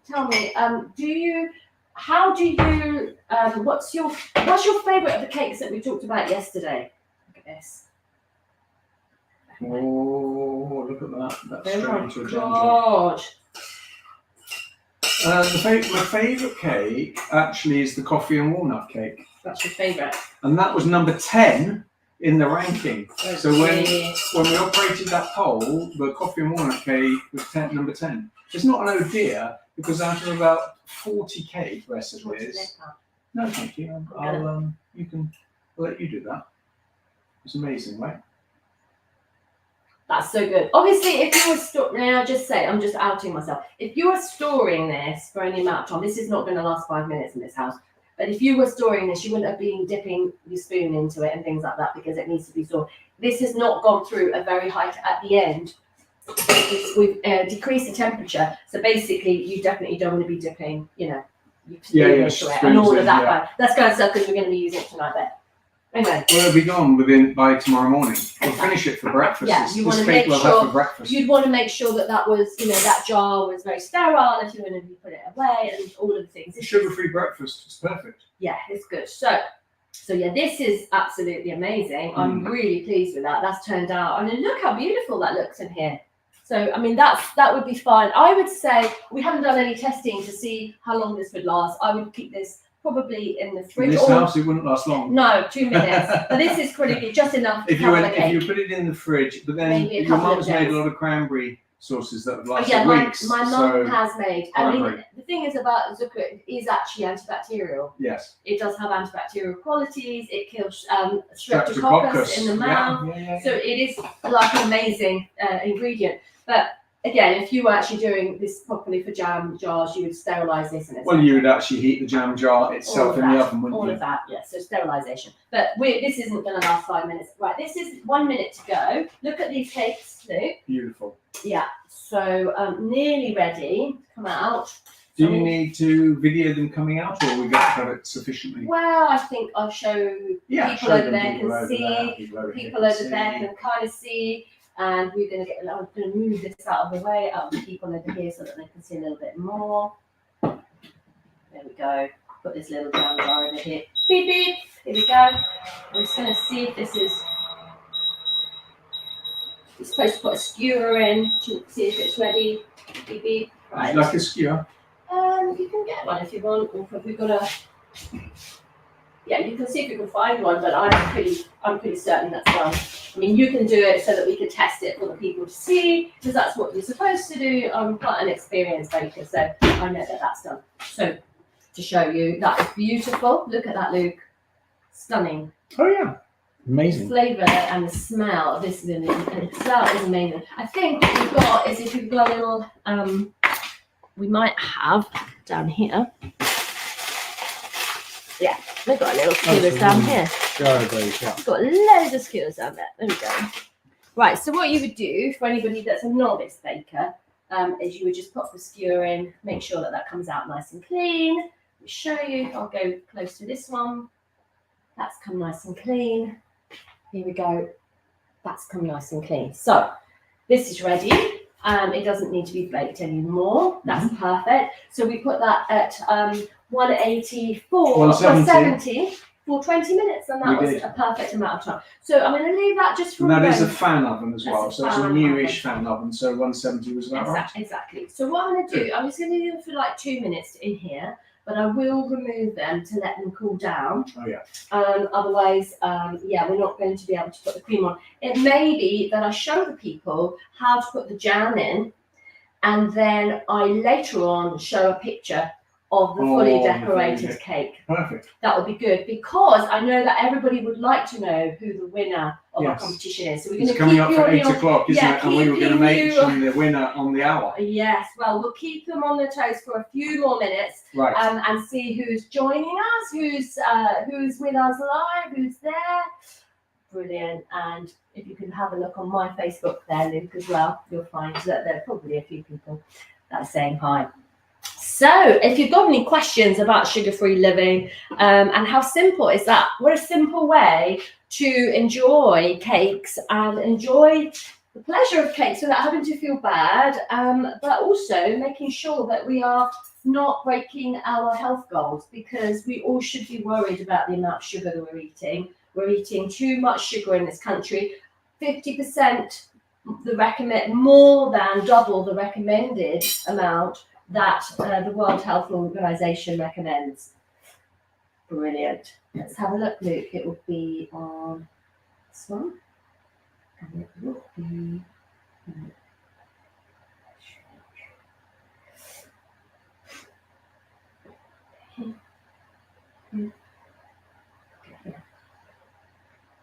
what's your favourite of the cakes that we talked about yesterday? Look at this. Oh, look at that. That's straight into a jam God. My favourite cake actually is the coffee and walnut cake. That's your favourite. And that was number 10 in the ranking. So when we operated that poll, the coffee and walnut cake was number 10. It's not an oh dear, because out of about 40 cake recipes. No, thank you. I'll let you do that. It's amazing, right? That's so good. Obviously, if you were I'll just say, I'm just outing myself. If you were storing this for any amount of time, this is not going to last 5 minutes in this house. But if you were storing this, you wouldn't have been dipping your spoon into it and things like that because it needs to be stored. This has not gone through a very high at the end. We've decreased the temperature, so basically, you definitely don't want to be dipping, into it and all of that. Yeah. That's kind of stuff because we're going to be using it tonight. But anyway, well, it'll be gone by tomorrow morning. We'll finish it for breakfast. Yeah, you want to make sure you'd want to make sure that was, that jar was very sterile if you want to put it away and all of the things. Sugar-free breakfast. It's perfect. Yeah, it's good. So yeah, this is absolutely amazing. I'm really pleased with that. That's turned out. I mean, look how beautiful that looks in here. So, I mean, that would be fine. I would say we haven't done any testing to see how long this would last. I would keep this probably in the fridge. In this house, it wouldn't last long. No, 2 minutes. But this is pretty just enough. If you put it in the fridge, but then your mum's made a lot of cranberry sauces that would last weeks. My mum has made. I mean, the thing is about zucchini, it is actually antibacterial. Yes. It does have antibacterial qualities. It kills streptococcus in the mouth. Yeah. So it is like an amazing ingredient. But again, if you were actually doing this properly for jam jars, you would sterilise this. You would actually heat the jam jar itself in the oven, wouldn't you? All of that, yes. So sterilisation. But this isn't going to last 5 minutes. Right, this is 1 minute to go. Look at these cakes, Luke. Beautiful. Yeah. So nearly ready to come out. Do you need to video them coming out, or we got to have it sufficiently? Well, I think I'll show people over there can see. People over there can kind of see. And I'm going to move this out of the way, out of the people over here so that they can see a little bit more. There we go. Put this little jam jar over here. Beep, beep. Here we go. We're just going to see if this is... You're supposed to put a skewer in to see if it's ready. Beep, beep. Right. Would you like a skewer? You can get one if you want. Or if we've got a... Yeah, you can see if you can find one, but I'm pretty certain that's done. I mean, you can do it so that we can test it for the people to see, because that's what you're supposed to do. I'm quite an experienced baker, so I know that that's done. So, to show you, that is beautiful. Look at that, Luke. Stunning. Oh, yeah. Amazing. The flavour and the smell of this is amazing. I think what we've got is if you've got a little, we might have down here. Yeah, we've got a little skewers down here. We've got loads of skewers down there. There we go. Right, so what you would do for anybody that's a novice baker is you would just pop the skewer in, make sure that comes out nice and clean. Let me show you. I'll go close to this one. That's come nice and clean. Here we go. That's come nice and clean. So this is ready. It doesn't need to be baked anymore. That's perfect. So we put that at 184 170 for 20 minutes, and that was a perfect amount of time. So I'm going to leave that just for and a that moment. is a fan oven as well, so it's a newish fan oven. So 170 was about right. Exactly. So what I'm going to do, I'm just going to leave them for like 2 minutes in here, but I will remove them to let them cool down. Oh yeah. Otherwise, we're not going to be able to put the cream on. It may be that I show the people how to put the jam in, and then I later on show a picture of the fully decorated cake. Perfect. That would be good, because I know that everybody would like to know who the winner of our competition is. So we're going to coming up for 8 o'clock, isn't it? And we were going to mention the winner on the hour. Yes. Well, we'll keep them on their toes for a few more minutes, right? And see who's joining us, who's with us live, who's there. Brilliant. And if you can have a look on my Facebook there, Luke, as well, you'll find that there are probably a few people that are saying hi. So if you've got any questions about sugar-free living, and how simple is that? What a simple way to enjoy cakes and enjoy the pleasure of cakes without having to feel bad, but also making sure that we are not breaking our health goals, because we all should be worried about the amount of sugar that we're eating. We're eating too much sugar in this country. 50% more than double the recommended amount that the World Health Organization recommends. Brilliant. Let's have a look, Luke. It will be on this one. And it will be...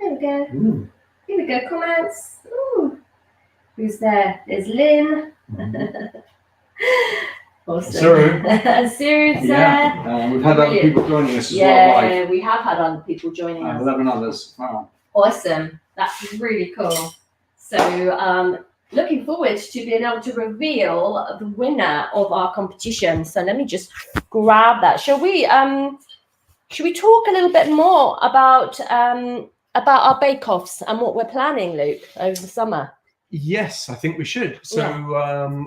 There we go. Ooh. Here we go. Comments. Ooh. Who's there? There's Lynn. Awesome. Cyrus there. We've had other people joining us as well. Yeah, we have had other people joining us. 11 others. Wow. Awesome. That's really cool. So, looking forward to being able to reveal the winner of our competition. So let me just grab that. Shall we talk a little bit more about our bake-offs and what we're planning, Luke, over the summer? Yes, I think we should. So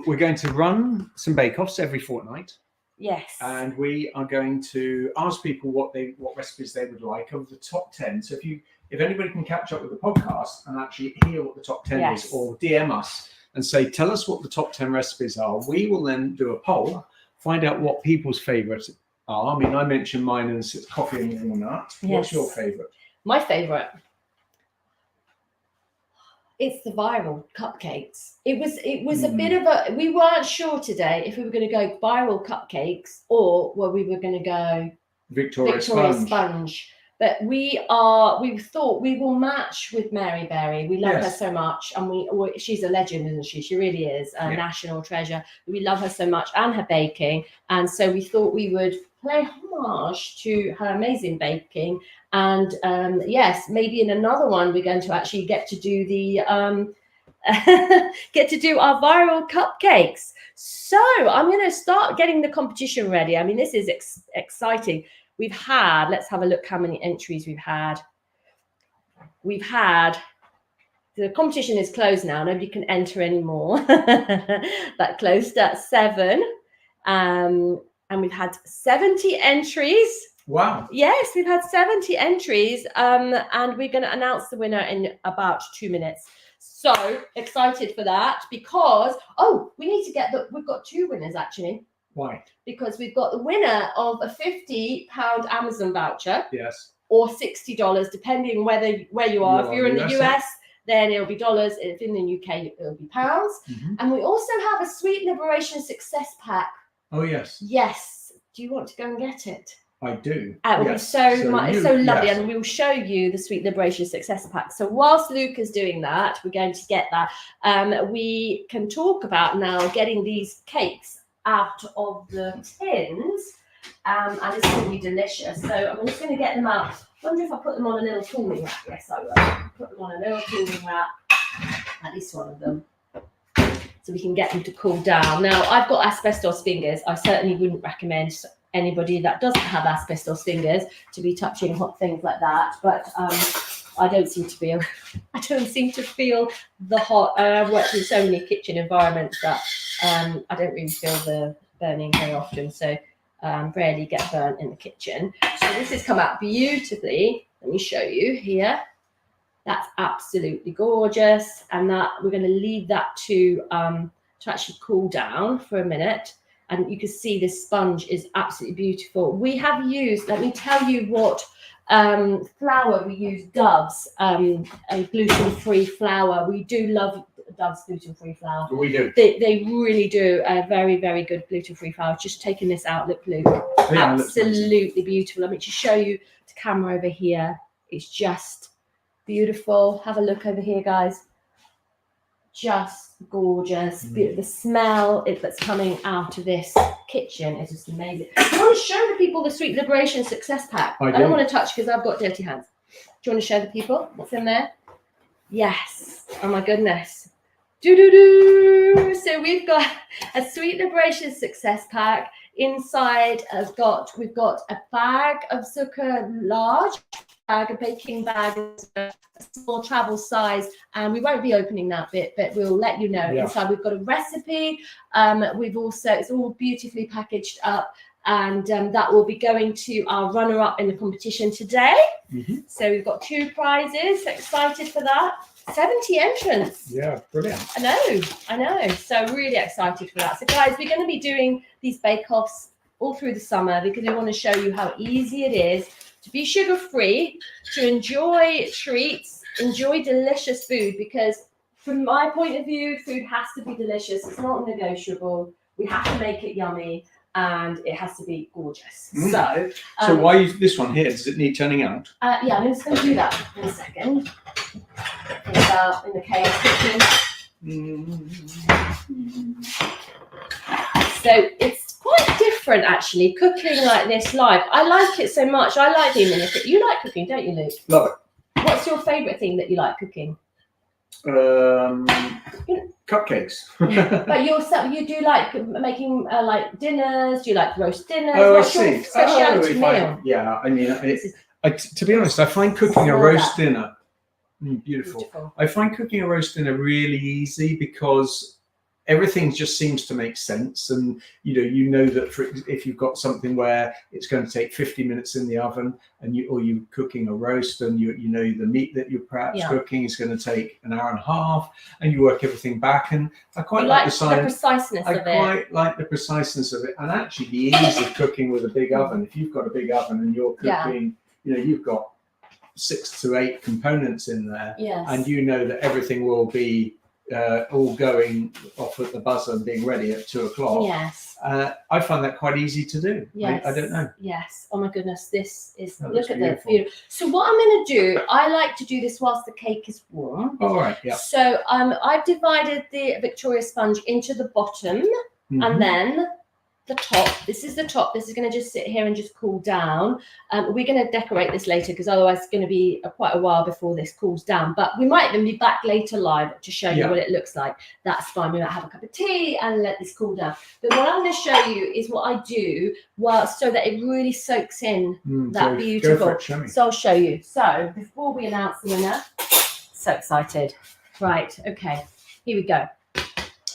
we're going to run some bake-offs every fortnight. Yes. And we are going to ask people what recipes they would like of the top 10. So if anybody can catch up with the podcast and actually hear what the top 10 is, or DM us and say, tell us what the top 10 recipes are, we will then do a poll, find out what people's favorites are. I mean, I mentioned mine, and it's coffee and walnut. Yes. What's your favorite? My favorite. It's the viral cupcakes. It was a bit of a, we weren't sure today if we were going to go viral cupcakes or were we were going to go Victoria Sponge. But we thought we will match with Mary Berry. We love her so much, and she's a legend, isn't she? She really is a national treasure. We love her so much and her baking, and so we thought we would pay homage to her amazing baking. And yes, maybe in another one we're going to actually get to do our viral cupcakes. So I'm going to start getting the competition ready. I mean, this is exciting. We've had, let's have a look how many entries we've had. The competition is closed now. Nobody can enter anymore. That closed at 7. And we've had 70 entries. Wow. Yes, we've had 70 entries. And we're going to announce the winner in about 2 minutes. So excited for that because, we need to we've got 2 winners actually. Why? Because we've got the winner of a £50 Amazon voucher. Yes. Or $60, depending where you are. If you're in the US, then it'll be dollars. If in the UK, it'll be pounds. Mm-hmm. And we also have a Sweet Liberation Success Pack. Oh, yes. Yes. Do you want to go and get it? I do. It will be so lovely, and we will show you the Sweet Liberation Success Pack. So whilst Luke is doing that, we're going to get that. We can talk about now getting these cakes out of the tins, and it's going to be delicious. So I'm just going to get them out. I wonder if I put them on a little cooling wrap. Yes, I will. Put them on a little cooling wrap, at least one of them, so we can get them to cool down. Now, I've got asbestos fingers. I certainly wouldn't recommend anybody that doesn't have asbestos fingers to be touching hot things like that. But I don't seem to feel the hot. I've worked in so many kitchen environments that I don't really feel the burning very often. So rarely get burnt in the kitchen. So this has come out beautifully. Let me show you here. That's absolutely gorgeous, and that we're going to leave that to actually cool down for a minute. And you can see this sponge is absolutely beautiful. We have used, let me tell you what flour we use. Dove's a gluten-free flour. We do love Dove's gluten-free flour. We do. They really do a very, very good gluten-free flour. Just taking this out, look, Luke. Yeah, absolutely beautiful. Let me just show you the camera over here. It's just beautiful. Have a look over here, guys. Just gorgeous. The smell that's coming out of this kitchen is just amazing. I want to show the people the Sweet Liberation Success Pack. I don't want to touch because I've got dirty hands. Do you want to show the people what's in there? Yes. Oh my goodness. So we've got a Sweet Liberation Success Pack. Inside we've got a bag of Zucker, large bag, a baking bag, a small travel size, and we won't be opening that bit, but we'll let you know. Yeah. Inside we've got a recipe. We've also, it's all beautifully packaged up, and that will be going to our runner-up in the competition today. So we've got 2 prizes. So excited for that. 70 entrants. Yeah, brilliant. I know. So really excited for that. So guys, we're going to be doing these bake-offs all through the summer because we want to show you how easy it is to be sugar-free, to enjoy treats, enjoy delicious food, because from my point of view, food has to be delicious. It's not negotiable. We have to make it yummy, and it has to be gorgeous. So why use this one here? Does it need turning out? Yeah, I'm just going to do that in a second. In the chaos kitchen. So it's quite different actually, cooking like this live. I like it so much. I like being in the kitchen. You like cooking, don't you, Luke? Love it. What's your favourite thing that you like cooking? Cupcakes. But you do like making like dinners? Do you like roast dinners? Oh, What's I your see. speciality meal? Yeah, I mean, to be honest, I find cooking a roast dinner beautiful. I find cooking a roast dinner really easy because everything just seems to make sense, and you know that if you've got something where it's going to take 50 minutes in the oven, and you're cooking a roast, and you know the meat that you're perhaps cooking is going to take an hour and a half, and you work everything back, and I quite like the preciseness of it. I quite like the preciseness of it, and actually the ease of cooking with a big oven. If you've got a big oven and you're cooking, you've got 6 to 8 components in there, and you know that everything will be all going off at the buzzer and being ready at 2 o'clock. Yes. I find that quite easy to do. Yes. I don't know. Yes. Oh my goodness, this is, look at that. Beautiful. So what I'm going to do, I like to do this whilst the cake is warm. All right, yeah. So I've divided the Victoria sponge into the bottom and then the top. This is the top. This is going to just sit here and just cool down. We're going to decorate this later because otherwise it's going to be quite a while before this cools down. But we might even be back later live to show you what it looks like. That's fine. We might have a cup of tea and let this cool down. But what I'm going to show you is what I do so that it really soaks in that beautiful. Go for it, show me. So I'll show you. So before we announce the winner, so excited. Right. Okay. Here we go.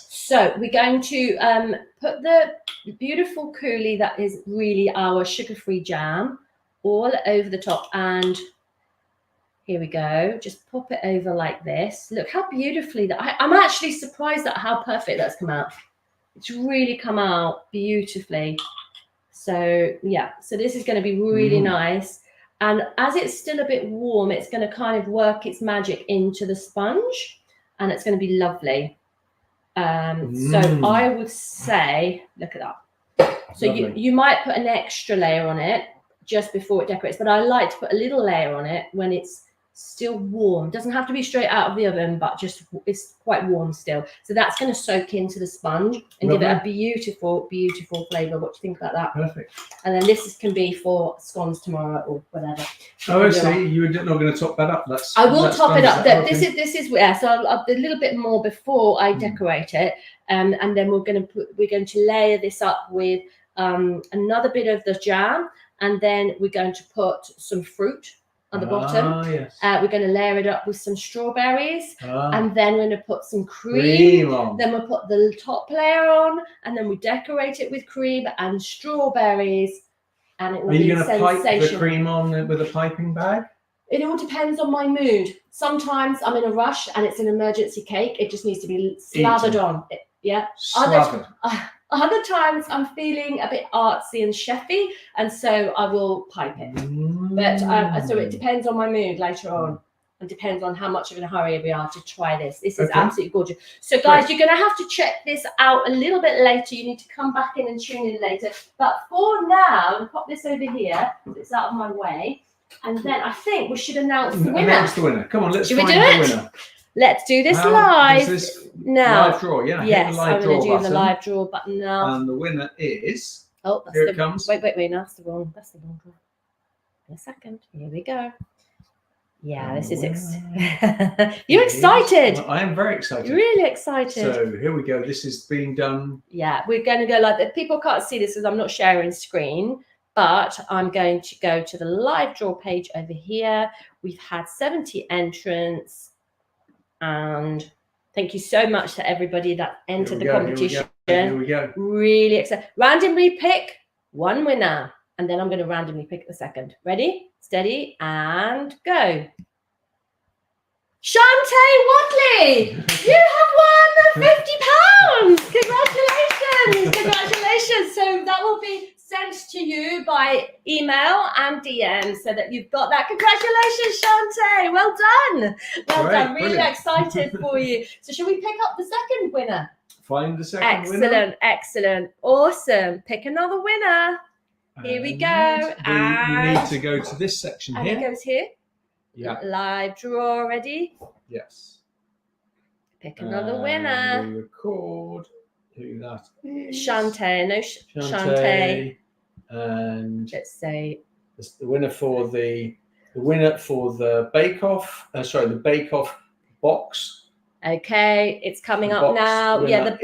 So we're going to put the beautiful coulis that is really our sugar-free jam all over the top, and here we go. Just pop it over like this. Look how beautifully that. I'm actually surprised at how perfect that's come out. It's really come out beautifully. So yeah, so this is going to be really nice, and as it's still a bit warm, it's going to kind of work its magic into the sponge, and it's going to be lovely. So I would say, look at that. So you might put an extra layer on it just before it decorates, but I like to put a little layer on it when it's still warm. It doesn't have to be straight out of the oven, but just it's quite warm still. So that's going to soak into the sponge and give it a beautiful, beautiful flavour. What do you think about that? Perfect. And then this can be for scones tomorrow or whatever. Oh, I see. You're not going to top that up. I will top it up. This is so I'll a little bit more before I decorate it, and then we're going to layer this up with another bit of the jam, and then we're going to put some fruit on the bottom. Yes. We're going to layer it up with some strawberries, and then we're going to put some Cream on. Then we'll put the top layer on, and then we decorate it with cream and strawberries, and it will be sensational. Are you going to pipe the cream on with a piping bag? It all depends on my mood. Sometimes I'm in a rush and it's an emergency cake. It just needs to be slathered on. Yeah. Slathered. Other times I'm feeling a bit artsy and chefy, and so I will pipe it. But so it depends on my mood later on. It depends on how much of a hurry we are to try this. This is absolutely gorgeous. So guys, you're going to have to check this out a little bit later. You need to come back in and tune in later. But for now, I'll pop this over here so it's out of my way. And then I think we should announce the winner. Announce the winner. Come on, let's find the winner. Let's do this live now. Live draw, yeah. Yes, I'm going to do the live draw button now. And the winner is. Oh, that's here it comes. Wait. No, that's the wrong draw. In a second. Here we go. Yeah, this is You're excited. I am very excited. Really excited. So here we go. This is being done. Yeah, we're going to go like that. People can't see this because I'm not sharing screen. But I'm going to go to the live draw page over here. We've had 70 entrants. And thank you so much to everybody that entered the competition. Here we go. Really excited. Randomly pick one winner. And then I'm going to randomly pick the second. Ready, steady, and go. Shante Watley, you have won £50. Congratulations. Congratulations. So that will be sent to you by email and DM so that you've got that. Congratulations, Shante. Well done. Well done. Really excited for you. So shall we pick up the second winner? Find the second winner. Excellent. Awesome. Pick another winner. Here we go. You need to go to this section here. And it goes here. Yeah. Live draw already. Yes. Pick another winner. We record who that is. Shante. No, Shante. And let's say the winner for the Bake Off. The Bake Off box. Okay, it's coming up now. Yeah, the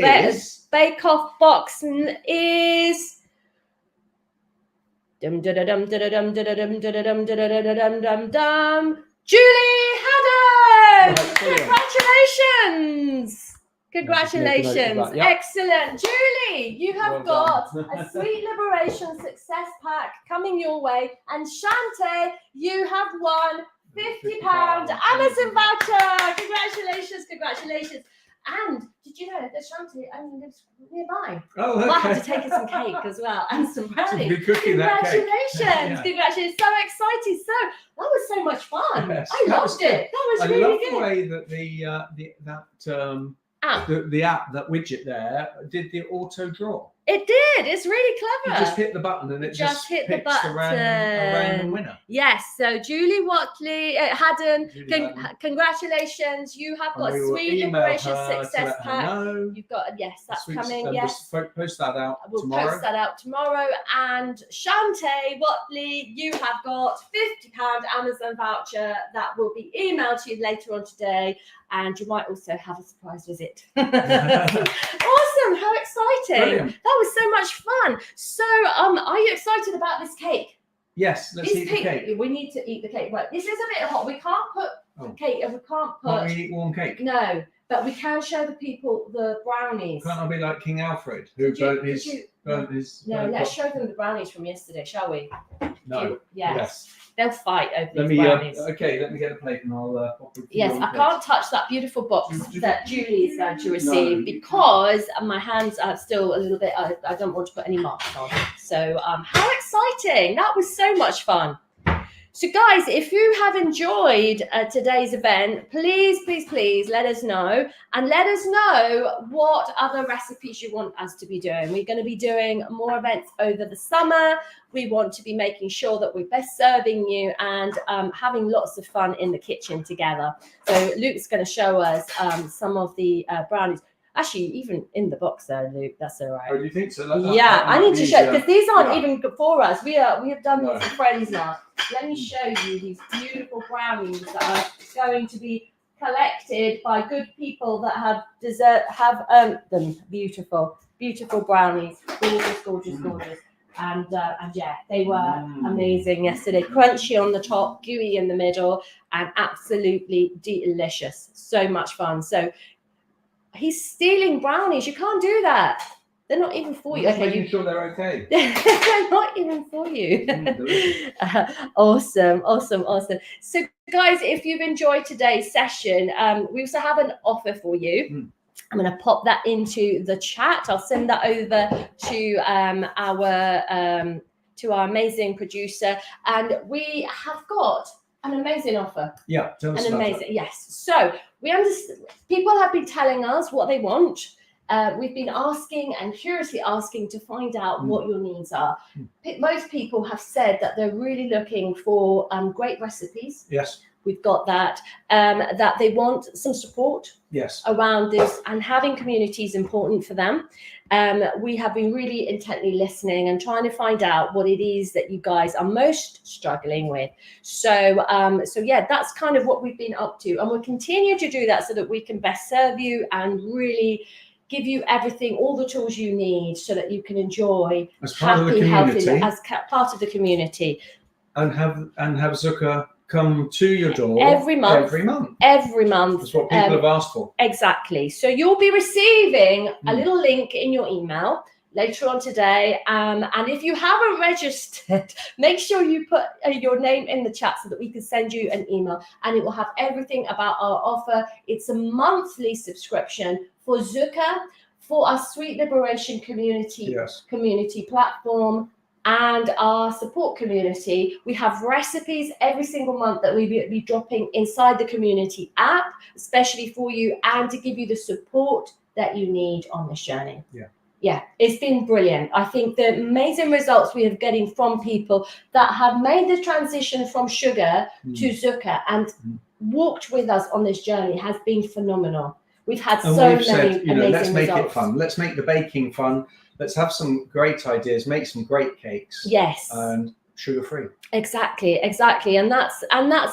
Bake Off box is. Julie Haddon! Congratulations! Congratulations! Excellent. Julie, you have got a Sweet Liberation Success Pack coming your way. And Shante, you have won £50 Amazon voucher. Congratulations. And did you know that Shante only lives nearby? Oh, okay. I had to take her some cake as well and some brownies. Be cooking Congratulations! Yeah. Congratulations! So excited! So that was so much fun. Yes, I loved it. That was really good. I love the way that the app, that widget there, did the auto draw. It did. It's really clever. You just hit the button and it just hit picks the button. A random winner. Yes. So Julie Watley Haddon, congratulations. You have got a Sweet Liberation Success Pack. You've got that's coming. Yes. We'll post that out tomorrow. We'll post that out tomorrow. And Shante Watley, you have got £50 Amazon voucher that will be emailed to you later on today. And you might also have a surprise visit. Awesome. How exciting. Brilliant. That was so much fun. So, are you excited about this cake? Yes, let's eat the cake. We need to eat the cake. Right, this is a bit hot. We can't put cake. We can't put. Can't we eat warm cake? No, but we can show the people the brownies. Can't I be like King Alfred, who burnt his? No, let's show them the brownies from yesterday, shall we? No. Yes. They'll fight over these brownies. Let me get a plate and I'll pop it. Yes, I can't touch that beautiful box that Julie is going to receive because my hands are still a little bit. I don't want to put any marks on. So, how exciting! That was so much fun. So, guys, if you have enjoyed today's event, please let us know. And let us know what other recipes you want us to be doing. We're going to be doing more events over the summer. We want to be making sure that we're best serving you and having lots of fun in the kitchen together. So Luke's going to show us some of the brownies. Actually, even in the box there, Luke, that's all right. Oh, do you think so? I need to show, because these aren't even good for us. We have done these for friends now. Let me show you these beautiful brownies that are going to be collected by good people that have earned them. Beautiful brownies, gorgeous. And yeah, they were amazing yesterday. Crunchy on the top, gooey in the middle, and absolutely delicious. So much fun. So he's stealing brownies. You can't do that. They're not even for you. Okay, making sure they're okay. They're not even for you. Awesome. So, guys, if you've enjoyed today's session, we also have an offer for you. I'm going to pop that into the chat. I'll send that over to our amazing producer, and we have got an amazing offer. Yeah, tell us about that. Yes. So we understand people have been telling us what they want. We've been asking and curiously asking to find out what your needs are. Most people have said that they're really looking for great recipes. Yes. We've got that. That they want some support. Yes. Around this, and having community is important for them. We have been really intently listening and trying to find out what it is that you guys are most struggling with. So yeah, that's kind of what we've been up to, and we'll continue to do that so that we can best serve you and really give you everything, all the tools you need, so that you can enjoy as part of the community, part of the community, and have Zucker come to your door every month. That's what people have asked for. Exactly. So you'll be receiving a little link in your email later on today. And if you haven't registered, make sure you put your name in the chat so that we can send you an email, and it will have everything about our offer. It's a monthly subscription for Zucker, for our Sweet Liberation community platform, and our support community. We have recipes every single month that we will be dropping inside the community app, especially for you, and to give you the support that you need on this journey. Yeah, it's been brilliant. I think the amazing results we are getting from people that have made the transition from sugar to Zucker and walked with us on this journey has been phenomenal. We've had many amazing let's make results. it fun. Let's make the baking fun. Let's have some great ideas, make some great cakes. Yes. And sugar-free. Exactly. And that's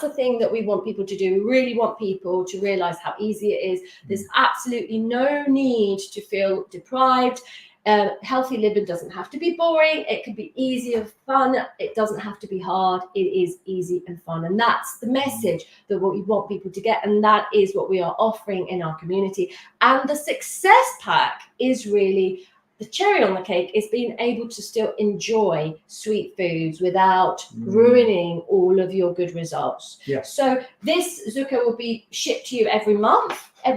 the thing that we want people to do. We really want people to realize how easy it is. There's absolutely no need to feel deprived. Healthy living doesn't have to be boring. It can be easy and fun. It doesn't have to be hard. It is easy and fun. And that's the message that we want people to get. And that is what we are offering in our community. And the success pack is really the cherry on the cake, is being able to still enjoy sweet foods without ruining all of your good results. Yeah. So this Zucker will be shipped to you every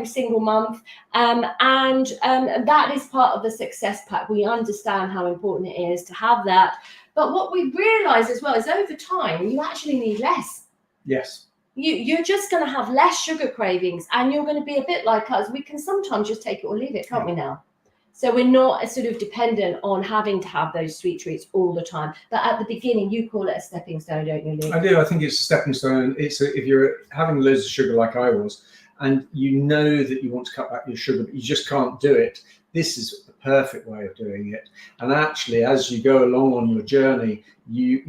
single month. And that is part of the success pack. We understand how important it is to have that. But what we realize as well is over time, you actually need less. Yes. You're just going to have less sugar cravings, and you're going to be a bit like us. We can sometimes just take it or leave it, can't we now? So we're not sort of dependent on having to have those sweet treats all the time. But at the beginning, you call it a stepping stone, don't you, Luke? I do. I think it's a stepping stone. If you're having loads of sugar like I was, and you know that you want to cut back your sugar, but you just can't do it, this is the perfect way of doing it. And actually, as you go along on your journey, we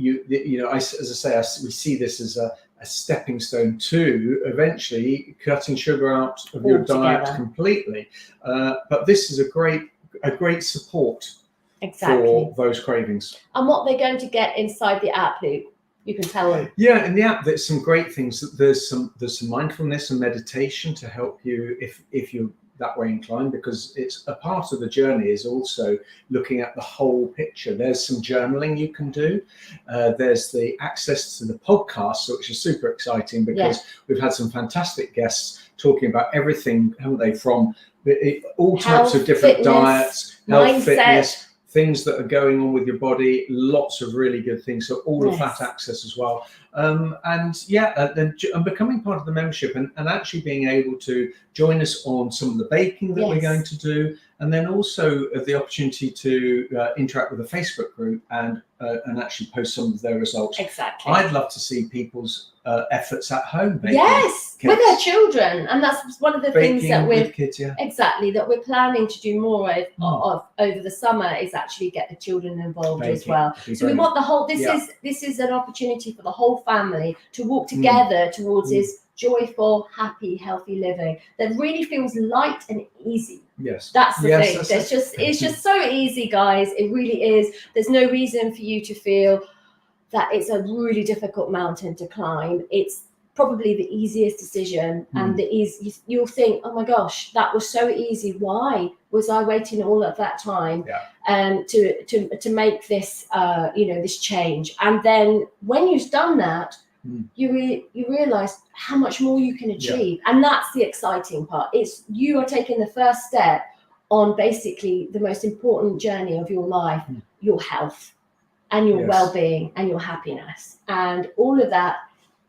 see this as a stepping stone to eventually cutting sugar out of your diet completely. But this is a great support for those cravings. And what they're going to get inside the app, Luke, you can tell them. Yeah, in the app there's some great things. There's some mindfulness and meditation to help you if you're that way inclined, because it's a part of the journey is also looking at the whole picture. There's some journaling you can do. There's the access to the podcast, which is super exciting because we've had some fantastic guests talking about everything, haven't they, from all types of different diets, health, fitness, things that are going on with your body, lots of really good things. So all the fat access as well. And becoming part of the membership and actually being able to join us on some of the baking that we're going to do. And then also the opportunity to interact with the Facebook group and actually post some of their results. Exactly. I'd love to see people's efforts at home. Yes, with their children. And that's one of the things that we're kids, that we're planning to do more of over the summer, is actually get the children involved as well. So we want the whole, this is an opportunity for the whole family to walk together towards this joyful, happy, healthy living that really feels light and easy. Yes. That's the thing. That's it's just so easy, guys. It really is. There's no reason for you to feel that it's a really difficult mountain to climb. It's probably the easiest decision, and you'll think, oh my gosh, that was so easy. Why was I waiting all of that time to make this this change? And then when you've done that, you realize how much more you can achieve. And that's the exciting part. It's you are taking the first step on basically the most important journey of your life, your health and your well-being and your happiness, and all of that.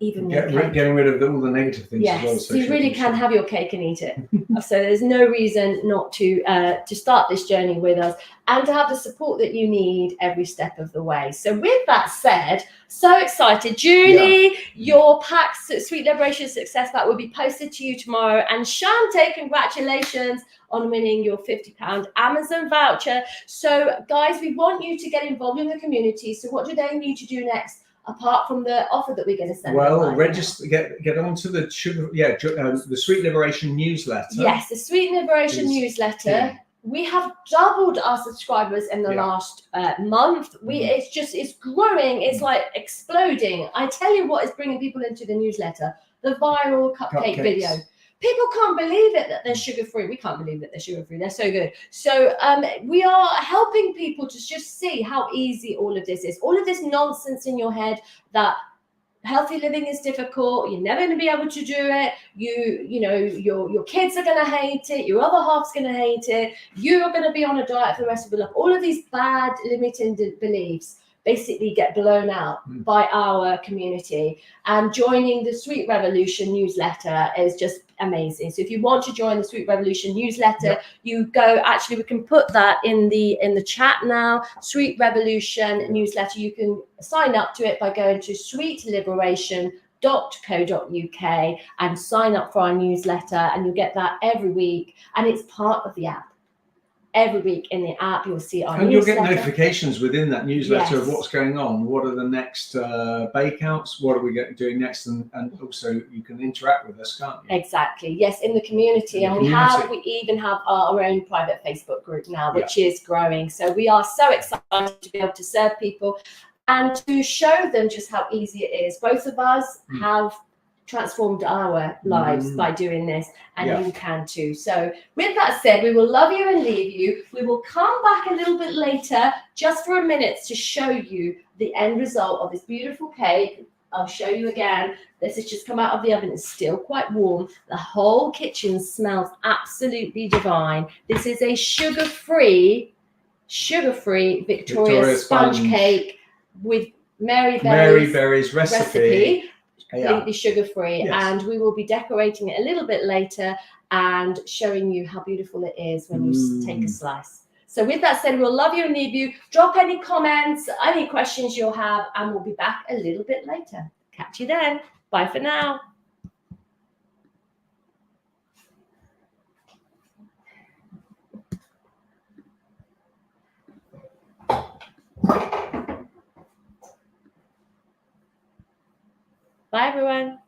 Even getting rid of all the negative things as well. So you really can have your cake and eat it. So there's no reason not to start this journey with us and to have the support that you need every step of the way. So with that said, so excited. Julie, your pack, Sweet Liberation Success Pack, will be posted to you tomorrow. And Shante, congratulations on winning your £50 Amazon voucher. So guys, we want you to get involved in the community. So what do they need to do next, apart from the offer that we're going to send? Well, register, get onto the the Sweet Liberation newsletter. Yes, the Sweet Liberation newsletter. We have doubled our subscribers in the last month. It's growing. It's like exploding. I tell you what is bringing people into the newsletter: the viral cupcake video. People can't believe it that they're sugar-free. We can't believe that they're sugar-free. They're so good. So we are helping people to just see how easy all of this is. All of this nonsense in your head that healthy living is difficult, you're never going to be able to do it, your kids are going to hate it, your other half's going to hate it, you're going to be on a diet for the rest of your life. All of these bad limiting beliefs basically get blown out by our community, and joining the Sweet Revolution newsletter is just amazing. So if you want to join the Sweet Revolution newsletter, you go, actually we can put that in the chat now, Sweet Revolution newsletter. You can sign up to it by going to sweetliberation.co.uk and sign up for our newsletter, and you'll get that every week, and it's part of the app. Every week in the app, you'll see our newsletter. And you'll get notifications within that newsletter of what's going on. What are the next bake outs? What are we doing next? And also you can interact with us, can't you? Exactly. Yes, in the community. We even have our own private Facebook group now, which is growing. So we are so excited to be able to serve people and to show them just how easy it is. Both of us have transformed our lives by doing this, and you can too. So with that said, we will love you and leave you. We will come back a little bit later just for a minute to show you the end result of this beautiful cake. I'll show you again. This has just come out of the oven. It's still quite warm. The whole kitchen smells absolutely divine. This is a sugar-free Victoria sponge cake with Mary Berry's recipe. Completely sugar-free, and we will be decorating it a little bit later and showing you how beautiful it is when you take a slice. So with that said, we'll love you and leave you. Drop any comments, any questions you'll have, and we'll be back a little bit later. Catch you then. Bye for now. Bye everyone.